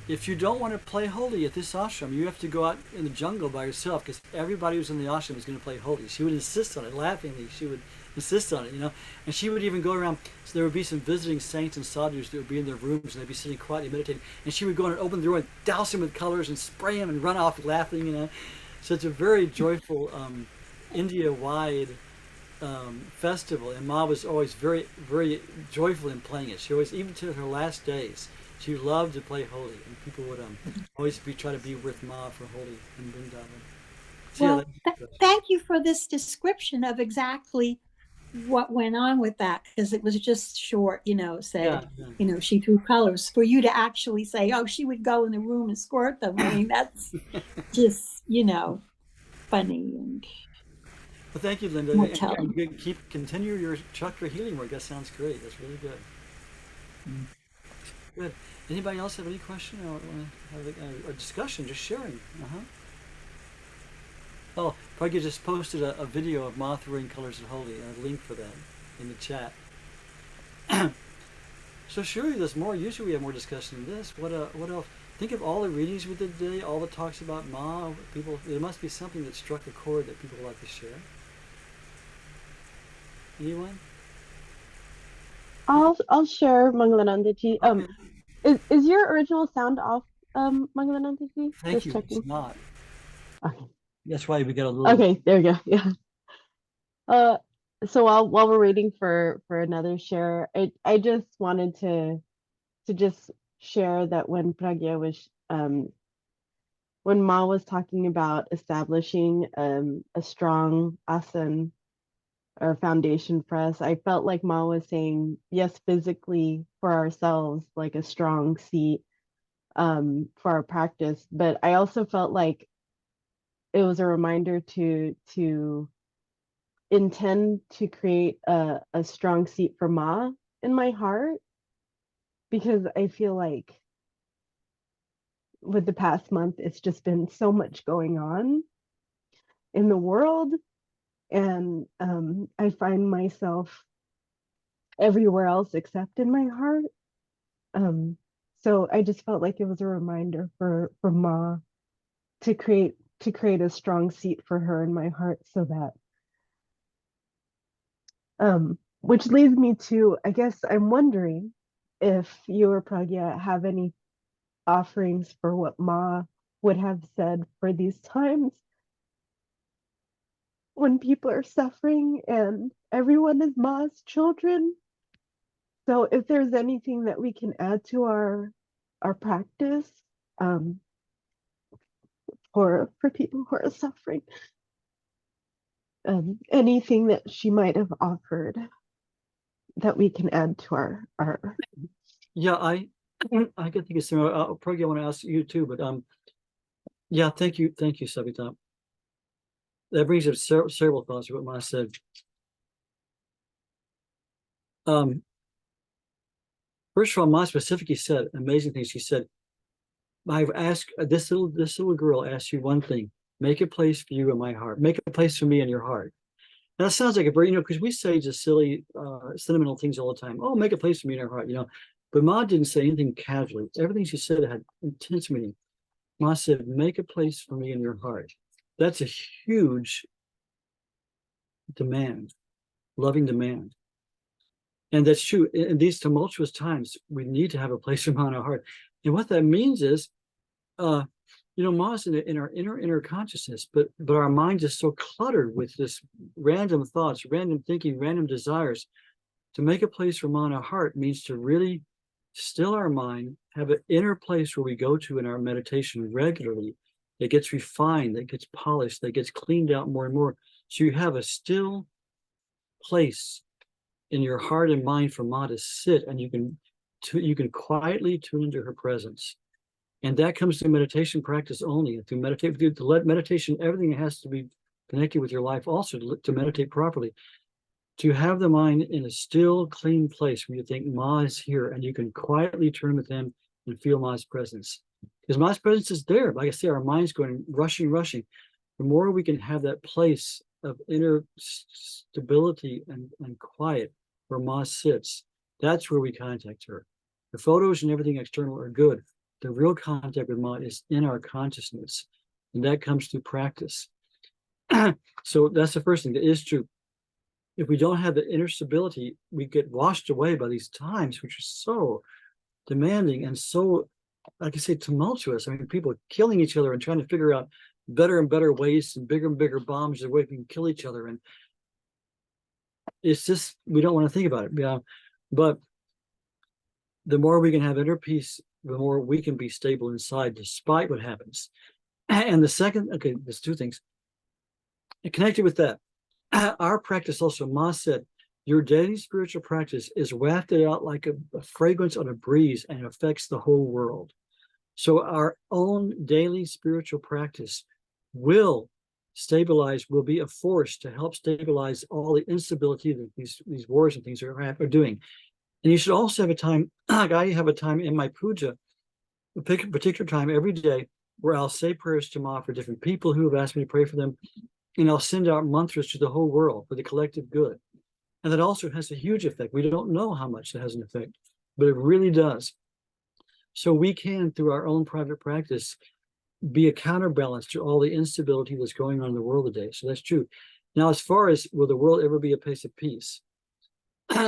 Speaker 1: if you don't want to play Holi at this ashram, you have to go out in the jungle by yourself because everybody who's in the ashram is going to play Holi. She would insist on it, laughingly. She would insist on it, and she would even go around. So there would be some visiting saints and sadhus that would be in their rooms, and they'd be sitting quietly meditating, and she would go and open the door and douse them with colors and spray them and run off laughing, So it's a very joyful India-wide festival, and Ma was always very, very joyful in playing it. She always, even to her last days, she loved to play Holi, and people would always try to be with Ma for Holi in Vrindavan. So
Speaker 17: well, thank you for this description of exactly
Speaker 8: what went on with that, because it was just short, said,
Speaker 1: Yeah.
Speaker 8: She threw colors. For you to actually say, oh, she would go in the room and squirt them. I mean, that's just, funny and.
Speaker 1: Well, thank you, Linda.
Speaker 8: More
Speaker 1: And
Speaker 8: telling.
Speaker 1: continue your chakra healing work. That sounds great. That's really good. Good. Anybody else have any question or want to have a discussion? Just sharing. Oh, Pragya just posted a video of Ma throwing colors at Holy, and a link for that in the chat. So surely there's more. Usually we have more discussion than this. What else? Think of all the readings we did today, all the talks about Ma. People, there must be something that struck a chord that people would like to share. Anyone?
Speaker 3: I'll share, Mangalanandaji.
Speaker 1: Okay.
Speaker 3: Is your original sound off, Mangalanandaji?
Speaker 1: Thank
Speaker 3: Just
Speaker 1: you.
Speaker 3: checking.
Speaker 1: It's not.
Speaker 3: Okay.
Speaker 1: That's why we got a little.
Speaker 3: Okay, there you go. Yeah. So while we're waiting for another share, I just wanted to just share that when Pragya was when Ma was talking about establishing a strong asana or foundation for us, I felt like Ma was saying, yes, physically for ourselves, like a strong seat for our practice, but I also felt like it was a reminder to intend to create a strong seat for Ma in my heart, because I feel like with the past month, it's just been so much going on in the world, and I find myself everywhere else except in my heart. So I just felt like it was a reminder for Ma to create a strong seat for her in my heart, so that which leads me to, I guess I'm wondering if you or Pragya have any offerings for what Ma would have said for these times when people are suffering and everyone is Ma's children. So if there's anything that we can add to our practice for people who are suffering, anything that she might have offered that we can add to our.
Speaker 1: Yeah, I can think of some. Pragya, I want to ask you too, but yeah, thank you, Savita. That brings up several thoughts of what Ma said. First of all, Ma specifically said amazing things. She said, "I've asked this little girl asked you one thing: make a place for you in my heart. Make a place for me in your heart." Now, that sounds like a very, because we say just silly, sentimental things all the time. Oh, make a place for me in your heart, But Ma didn't say anything casually. Everything she said had intense meaning. Ma said, "Make a place for me in your heart." That's a huge demand, loving demand. And that's true. In these tumultuous times, we need to have a place in our heart. And what that means is, Ma's in our inner consciousness, but our mind is so cluttered with this random thoughts, random thinking, random desires. To make a place for Ma in our heart means to really still our mind, have an inner place where we go to in our meditation regularly. That gets refined, that gets polished, that gets cleaned out more and more. So you have a still place in your heart and mind for Ma to sit, and you can quietly tune into her presence. And that comes through meditation practice only. To meditate, to let meditation, everything has to be connected with your life also to meditate properly. To have the mind in a still, clean place where you think Ma is here, and you can quietly turn within and feel Ma's presence. Because Ma's presence is there. Like I say, our mind's going rushing. The more we can have that place of inner stability and quiet where Ma sits, that's where we contact her. The photos and everything external are good. The real contact with Ma is in our consciousness, and that comes through practice. So that's the first thing. That is true. If we don't have the inner stability, we get washed away by these times, which are so demanding and so, like I say, tumultuous. I mean, people killing each other and trying to figure out better and better ways and bigger bombs the way we can kill each other. And it's just, we don't want to think about it. Yeah. But the more we can have inner peace, the more we can be stable inside despite what happens. And the second, there's two things. And connected with that, our practice also, Ma said, your daily spiritual practice is wafted out like a fragrance on a breeze and affects the whole world. So our own daily spiritual practice will be a force to help stabilize all the instability that these wars and things are doing. And you should also have a time, like I have a time in my puja, a particular time every day where I'll say prayers to Ma for different people who have asked me to pray for them. And I'll send out mantras to the whole world for the collective good. And that also has a huge effect. We don't know how much it has an effect, but it really does. So we can, through our own private practice, be a counterbalance to all the instability that's going on in the world today. So that's true. Now, as far as will the world ever be a place of peace?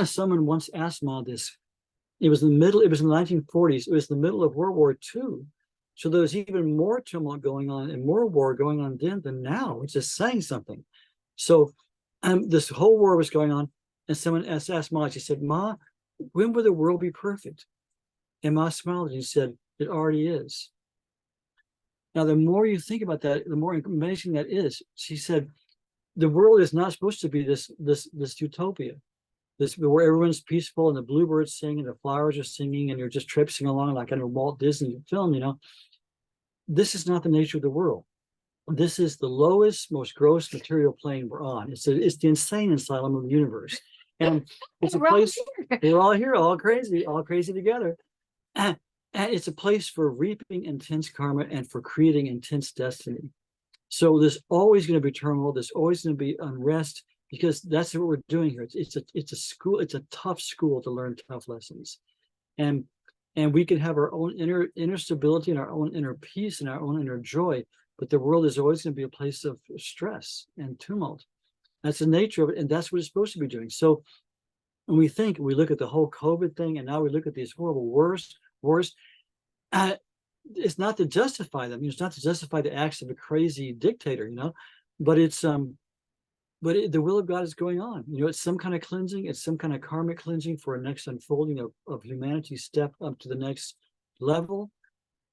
Speaker 1: Someone once asked Ma this. It was in the 1940s. It was the middle of World War II. So there was even more tumult going on and more war going on then than now, which is saying something. So this whole war was going on, and someone asked Ma, she said, Ma, when will the world be perfect? And Ma smiled and said, it already is. Now, the more you think about that, the more amazing that is. She said, the world is not supposed to be this utopia, where everyone's peaceful and the bluebirds sing and the flowers are singing and you're just traipsing along like in a Walt Disney film, you know. This is not the nature of the world. This is the lowest, most gross material plane we're on. It's the insane asylum of the universe. And it's a place, we're all here, all crazy together. And it's a place for reaping intense karma and for creating intense destiny. So there's always going to be turmoil. There's always going to be unrest, because that's what we're doing here. It's a school. It's a tough school to learn tough lessons, and we can have our own inner stability and our own inner peace and our own inner joy. But the world is always going to be a place of stress and tumult. That's the nature of it, and that's what it's supposed to be doing. So when we look at the whole COVID thing, and now we look at these horrible wars. It's not to justify them. It's not to justify the acts of a crazy dictator, you know, but it's the will of God is going on. You know, it's some kind of cleansing. It's some kind of karmic cleansing for a next unfolding of humanity's step up to the next level.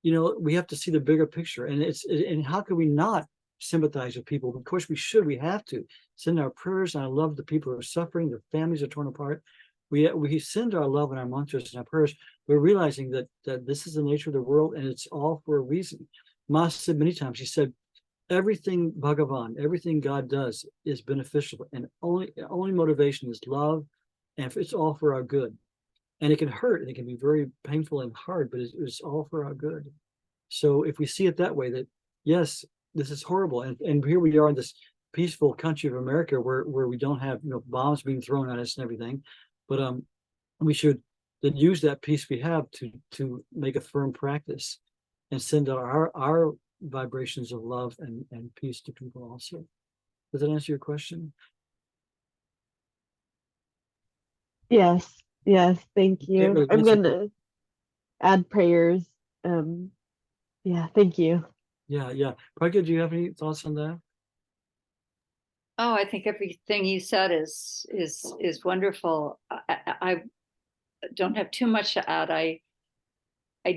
Speaker 1: You know, we have to see the bigger picture, and how can we not sympathize with people? Of course, we should. We have to send our prayers and our love to people who are suffering. Their families are torn apart. We send our love and our mantras and our prayers. We're realizing that this is the nature of the world, and it's all for a reason. Ma said many times, she said, everything Bhagavan, everything God does is beneficial, and only motivation is love, and it's all for our good. And it can hurt, and it can be very painful and hard, but it's all for our good. So if we see it that way, that yes, this is horrible, and here we are in this peaceful country of America where we don't have, you know, bombs being thrown at us and everything, but we should then use that peace we have to make a firm practice and send out our vibrations of love and peace to people also. Does that answer your question?
Speaker 3: Yes, thank you. I'm going to add prayers. Yeah, thank you.
Speaker 1: Yeah. Pragya, do you have any thoughts on that?
Speaker 2: Oh, I think everything you said is wonderful. I don't have too much to add. I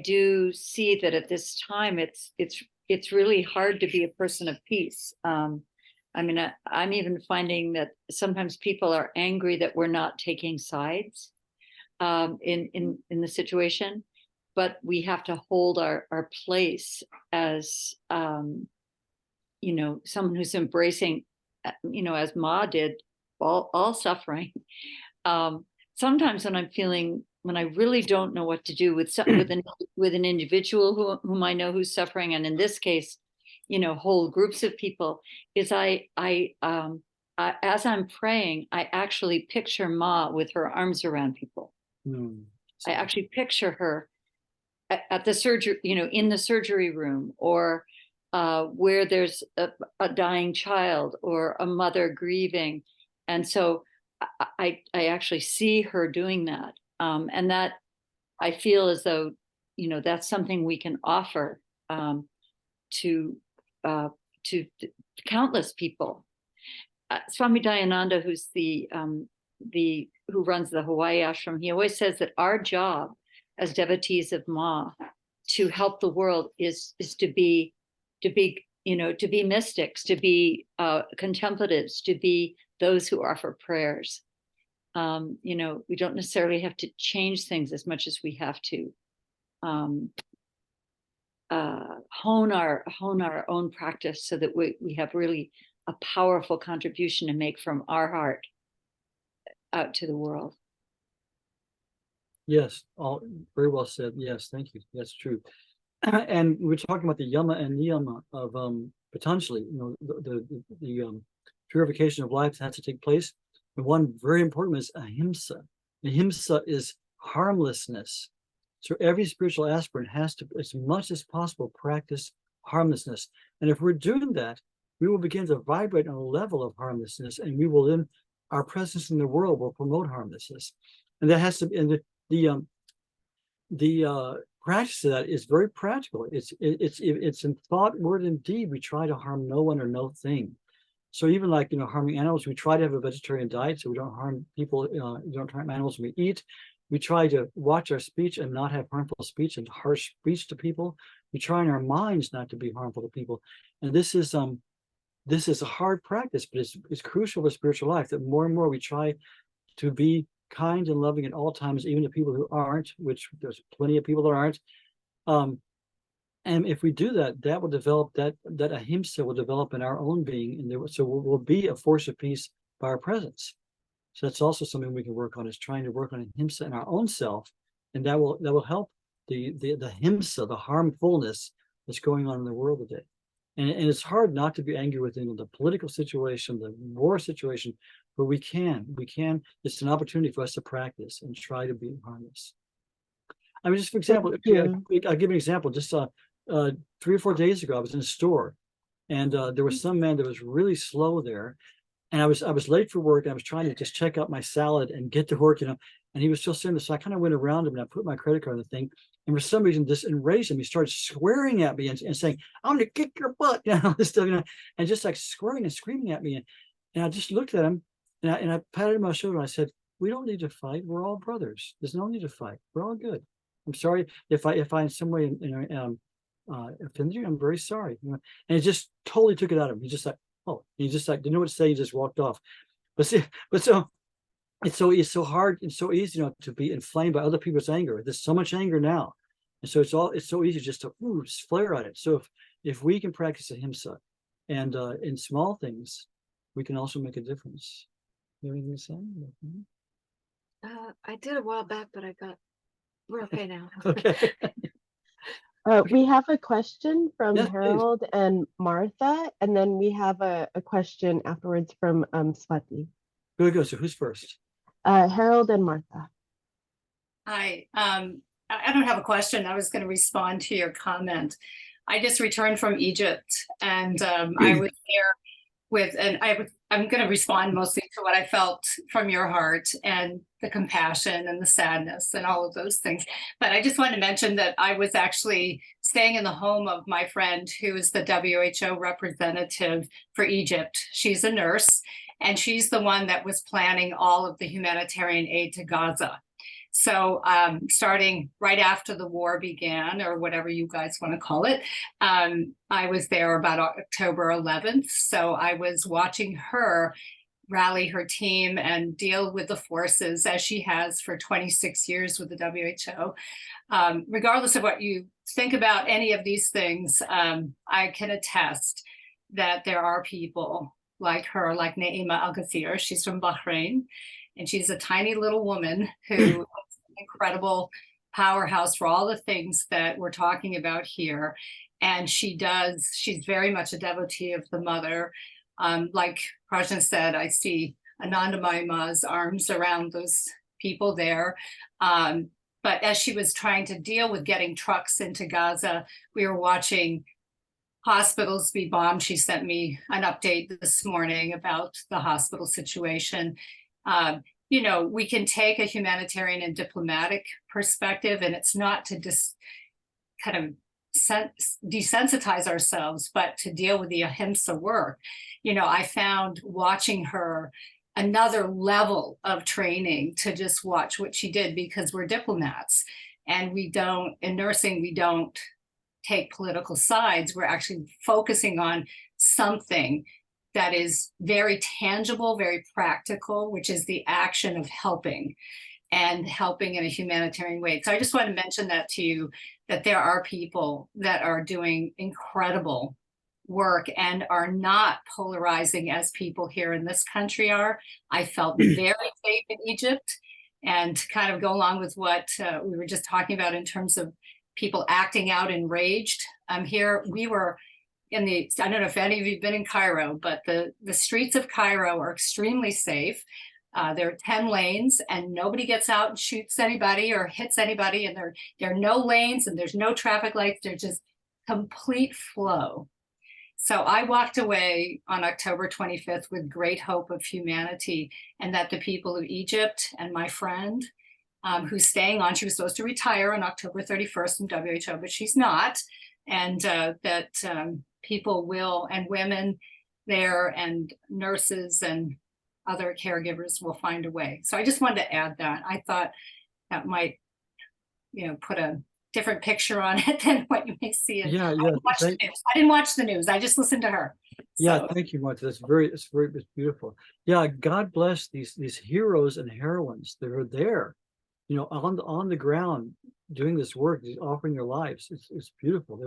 Speaker 2: do see that at this time it's really hard to be a person of peace. I mean, I'm even finding that sometimes people are angry that we're not taking sides in the situation, but we have to hold our place as you know, someone who's embracing, you know, as Ma did, all suffering. Sometimes when I really don't know what to do with an individual whom I know who's suffering, and in this case, you know, whole groups of people, is I as I'm praying, I actually picture Ma with her arms around people. I actually picture her at the surgery, you know, in the surgery room, or where there's a dying child or a mother grieving. And so I actually see her doing that. And that I feel as though, you know, that's something we can offer to countless people. Swami Dayananda, who's who runs the Hawaii ashram, he always says that our job as devotees of Ma to help the world is to be you know, to be mystics, to be contemplatives, to be those who offer prayers. We don't necessarily have to change things as much as we have to hone our own practice so that we have really a powerful contribution to make from our heart out to the world.
Speaker 1: Yes, all very well said. Yes, thank you. That's true. And we're talking about the yama and niyama of Patanjali. The purification of life has to take place. And one very important is ahimsa. Ahimsa is harmlessness. So every spiritual aspirant has to, as much as possible, practice harmlessness. And if we're doing that, we will begin to vibrate on a level of harmlessness, and we will then, our presence in the world will promote harmlessness. And that has to be, and the practice of that is very practical. It's in thought, word, and deed. We try to harm no one or no thing. So even like harming animals, we try to have a vegetarian diet so we don't harm people. We don't harm animals when we eat. We try to watch our speech and not have harmful speech and harsh speech to people. We try in our minds not to be harmful to people. And this is a hard practice, but it's crucial for spiritual life that more and more we try to be kind and loving at all times, even to people who aren't, which there's plenty of people that aren't. And if we do that, that will develop, that ahimsa will develop in our own being, and so we'll be a force of peace by our presence. So that's also something we can work on, is trying to work on ahimsa in our own self, and that will help the himsa, the harmfulness that's going on in the world today. And it's hard not to be angry with the political situation, the war situation, but we can. It's an opportunity for us to practice and try to be harmless. I mean, just for example, I'll give an example. Just 3 or 4 days ago, I was in a store, and there was some man that was really slow there, and I was late for work. And I was trying to just check out my salad and get to work, and he was still sitting there. So I kind of went around him and I put my credit card on the thing. And for some reason, this enraged him. He started swearing at me and saying, "I'm going to kick your butt," all this stuff, and just like swearing and screaming at me. And I just looked at him and I patted him on the shoulder. And I said, "We don't need to fight. We're all brothers. There's no need to fight. We're all good. I'm sorry if I in some way offended you. I'm very sorry." And it just totally took it out of him. He just like, oh, he just like didn't know what to say. He just walked off. So it's so hard and so easy, to be inflamed by other people's anger. There's so much anger now, and so it's so easy just to just flare at it. So if we can practice ahimsa, and in small things, we can also make a difference. You have anything to say?
Speaker 20: I did a while back, but we're okay now.
Speaker 1: Okay.
Speaker 3: We have a question from
Speaker 1: Yes,
Speaker 3: Harold and Martha, and then we have a question afterwards from Swati.
Speaker 1: Good. So who's first?
Speaker 3: Harold and Martha.
Speaker 21: Hi. I don't have a question. I was going to respond to your comment. I just returned from Egypt, and I was there I'm going to respond mostly to what I felt from your heart and the compassion and the sadness and all of those things. But I just want to mention that I was actually staying in the home of my friend who is the WHO representative for Egypt. She's a nurse, and she's the one that was planning all of the humanitarian aid to Gaza. So starting right after the war began, or whatever you guys want to call it, I was there about October 11th. So I was watching her rally her team and deal with the forces, as she has for 26 years with the WHO. Regardless of what you think about any of these things, I can attest that there are people like her, like Naima Al-Ghathir. She's from Bahrain, and she's a tiny little woman who is an incredible powerhouse for all the things that we're talking about here. And she's very much a devotee of the mother. Like Prajna said, I see Anandamayi Ma's arms around those people there. But as she was trying to deal with getting trucks into Gaza, we were watching hospitals be bombed. She sent me an update this morning about the hospital situation. We can take a humanitarian and diplomatic perspective, and it's not to just kind of desensitize ourselves, but to deal with the ahimsa work. I found watching her another level of training to just watch what she did, because we're diplomats, and in nursing, we don't take political sides. We're actually focusing on something that is very tangible, very practical, which is the action of helping and helping in a humanitarian way. So I just want to mention that to you, that there are people that are doing incredible work and are not polarizing as people here in this country are. I felt very safe in Egypt, and to kind of go along with what we were just talking about in terms of people acting out enraged. Here we were in the, I don't know if any of you have been in Cairo, but the streets of Cairo are extremely safe. There are 10 lanes and nobody gets out and shoots anybody or hits anybody, and there are no lanes and there's no traffic lights. There's just complete flow. So I walked away on October 25th with great hope of humanity, and that the people of Egypt, and my friend who's staying on, she was supposed to retire on October 31st from WHO, but she's not. And that people will, and women there and nurses and other caregivers will find a way. So I just wanted to add that. I thought that might, put a different picture on it than what you may see.
Speaker 1: Yeah,
Speaker 21: I didn't watch the news. I just listened to her.
Speaker 1: Yeah, thank you, Martha. It's beautiful. Yeah, God bless these heroes and heroines that are there, on the ground doing this work, offering their lives. It's beautiful.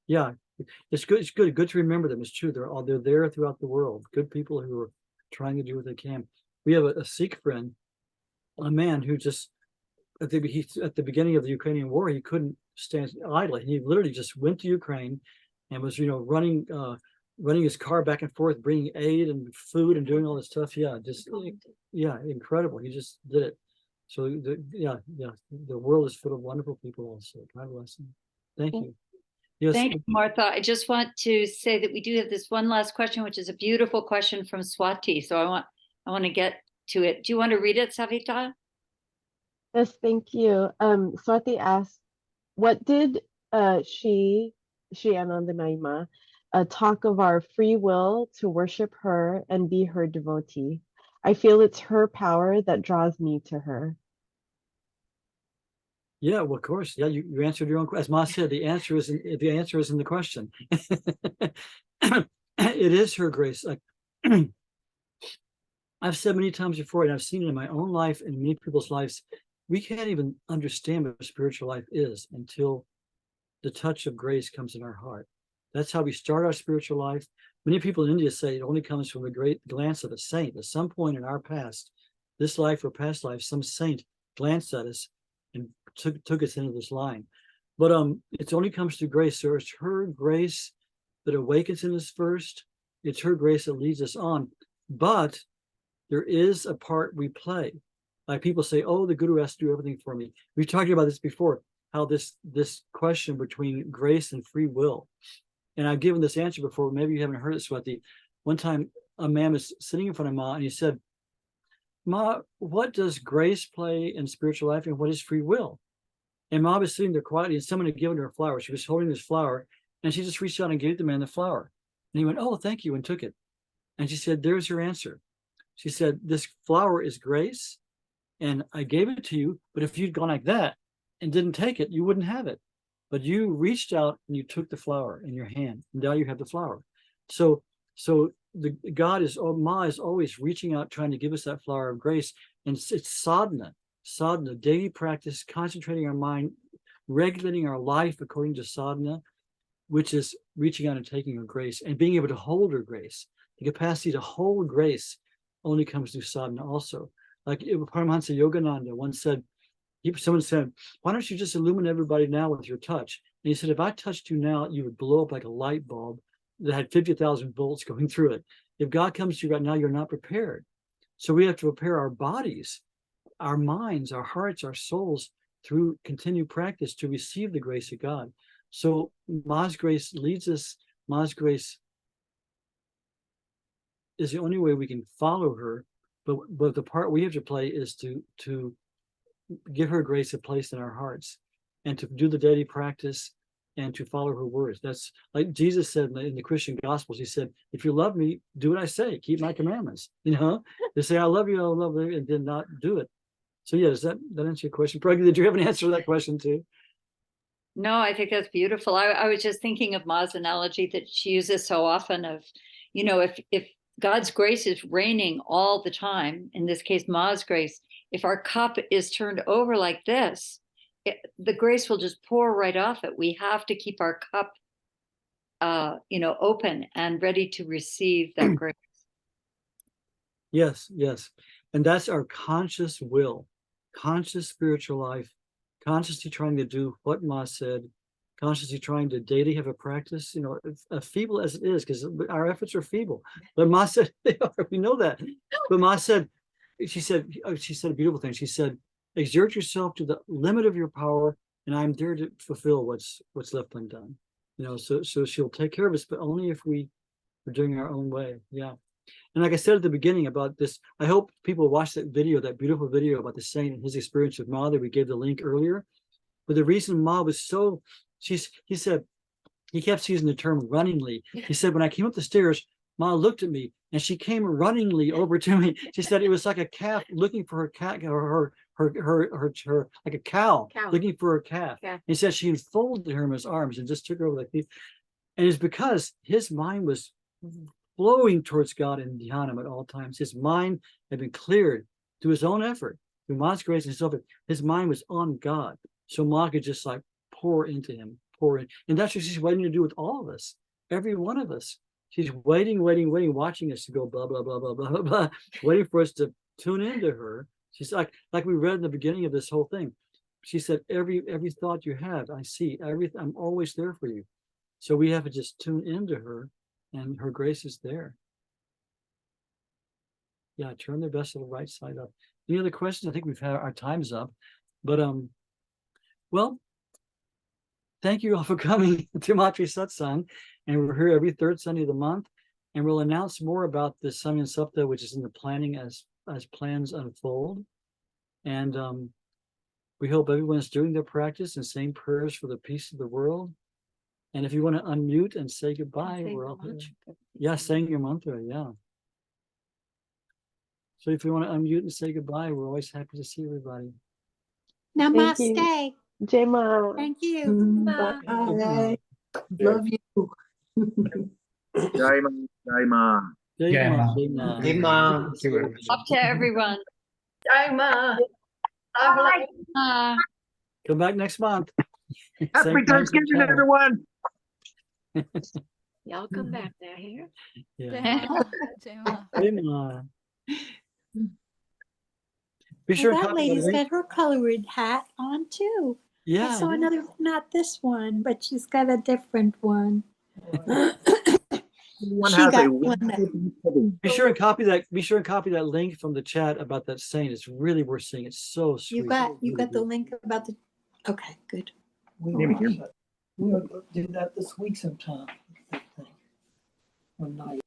Speaker 1: It's good. It's good to remember them. It's true. They're there throughout the world. Good people who are trying to do what they can. We have a Sikh friend, a man who just at the beginning of the Ukrainian war, he couldn't stand idly. He literally just went to Ukraine and was running his car back and forth, bringing aid and food and doing all this stuff. Incredible. He just did it. So the world is full of wonderful people also. God bless them. Thank you. Yes.
Speaker 2: Thank you, Martha. I just want to say that we do have this one last question, which is a beautiful question from Swati. So I want to get to it. Do you want to read it, Savita?
Speaker 3: Yes, thank you. Swati asked, what did she Anandamayi talk of our free will to worship her and be her devotee? I feel it's her power that draws me to her.
Speaker 1: Yeah, well, of course. Yeah, you answered your own question. As Ma said, the answer is in the question. It is her grace. I've said many times before, and I've seen it in my own life and many people's lives, we can't even understand what spiritual life is until the touch of grace comes in our heart. That's how we start our spiritual life. Many people in India say it only comes from a great glance of a saint. At some point in our past, this life or past life, some saint glanced at us and took us into this line. But it only comes through grace. So it's her grace that awakens in us first. It's her grace that leads us on. But there is a part we play. Like people say, oh, the Guru has to do everything for me. We've talked about this before, how this question between grace and free will. And I've given this answer before. Maybe you haven't heard it, Swati. One time, a man was sitting in front of Ma, and he said, Ma, what does grace play in spiritual life, and what is free will? And Ma was sitting there quietly, and someone had given her a flower. She was holding this flower, and she just reached out and gave the man the flower. And he went, oh, thank you, and took it. And she said, there's your answer. She said, this flower is grace, and I gave it to you, but if you'd gone like that and didn't take it, you wouldn't have it. But you reached out and you took the flower in your hand, and now you have the flower. So Ma is always reaching out, trying to give us that flower of grace. And it's sadhana, daily practice, concentrating our mind, regulating our life according to sadhana, which is reaching out and taking her grace and being able to hold her grace. The capacity to hold grace only comes through sadhana also. Like Paramahansa Yogananda once said, someone said, why don't you just illuminate everybody now with your touch? And he said, if I touched you now, you would blow up like a light bulb that had 50,000 volts going through it. If God comes to you right now, you're not prepared. So we have to prepare our bodies, our minds, our hearts, our souls through continued practice to receive the grace of God. So Ma's grace leads us. Ma's grace is the only way we can follow her. But the part we have to play is to give her grace a place in our hearts and to do the daily practice and to follow her words. That's like Jesus said in the Christian Gospels. He said, if you love me, do what I say, keep my commandments. They say, I love you, and then not do it. So yeah, does that answer your question? Pragya, did you have an answer to that question too?
Speaker 2: No, I think that's beautiful. I was just thinking of Ma's analogy that she uses so often of, if God's grace is raining all the time, in this case, Ma's grace, if our cup is turned over like this, the grace will just pour right off it. We have to keep our cup, open and ready to receive that grace.
Speaker 1: Yes, yes. And that's our conscious will, conscious spiritual life, consciously trying to do what Ma said, consciously trying to daily have a practice, feeble as it is, because our efforts are feeble. But Ma said, they are, we know that. But Ma said, she said a beautiful thing. She said, exert yourself to the limit of your power, and I'm there to fulfill what's left undone. So she'll take care of us, but only if we're doing our own way. Yeah. And like I said at the beginning about this, I hope people watch that video, that beautiful video about the saint and his experience with Ma that we gave the link earlier. But the reason Ma was so, he said, he kept using the term runningly. He said, when I came up the stairs, Ma looked at me and she came runningly over to me. She said it was like a calf looking for her cat, or her like a cow looking for her calf. And he said she enfolded her in his arms and just took her over like this. And it's because his mind was flowing towards God in dhyana at all times. His mind had been cleared through his own effort, through Ma's grace and so forth. His mind was on God. So Ma could just like pour into him, pour in. And that's what she's waiting to do with all of us, every one of us. She's waiting, watching us to go blah, blah, blah, blah, blah, blah, blah, waiting for us to tune into her. She's like we read in the beginning of this whole thing. She said, every thought you have, I see. I'm always there for you. So we have to just tune into her, and her grace is there. Yeah, turn the vessel right side up. Any other questions? I think we've had our time's up. But well, thank you all for coming to Matri Satsang. And we're here every third Sunday of the month. And we'll announce more about the Samyan Sapta, which is in the planning as plans unfold. And we hope everyone's doing their practice and saying prayers for the peace of the world. And if you want to unmute and say goodbye, we're all here. Yeah, saying your mantra, yeah. So if you want to unmute and say goodbye, we're always happy to see everybody.
Speaker 17: Namaste.
Speaker 3: Jai Ma.
Speaker 17: Thank you.
Speaker 7: Bye. Love you.
Speaker 13: Jai Ma. Jai Ma.
Speaker 1: Jai Ma. Jai Ma.
Speaker 12: Jai Ma.
Speaker 2: Up to everyone.
Speaker 11: Jai Ma.
Speaker 2: Bye.
Speaker 1: Come back next month.
Speaker 13: Happy Thanksgiving, everyone.
Speaker 20: Y'all come back there here.
Speaker 1: Yeah.
Speaker 4: Jai Ma.
Speaker 1: Jai Ma. Be sure
Speaker 17: Well,
Speaker 1: and
Speaker 17: that
Speaker 1: copy
Speaker 17: lady's
Speaker 1: link.
Speaker 17: got her colored hat on too.
Speaker 1: Yeah.
Speaker 17: I saw another, not this one, but she's got a different one.
Speaker 13: One
Speaker 17: She
Speaker 13: has
Speaker 17: got
Speaker 13: a
Speaker 17: one that-
Speaker 1: Be sure and copy that link from the chat about that saint. It's really worth seeing. It's so sweet.
Speaker 17: You got
Speaker 1: Really
Speaker 17: the link about the. Okay, good.
Speaker 5: We'll do that this week sometime. One night.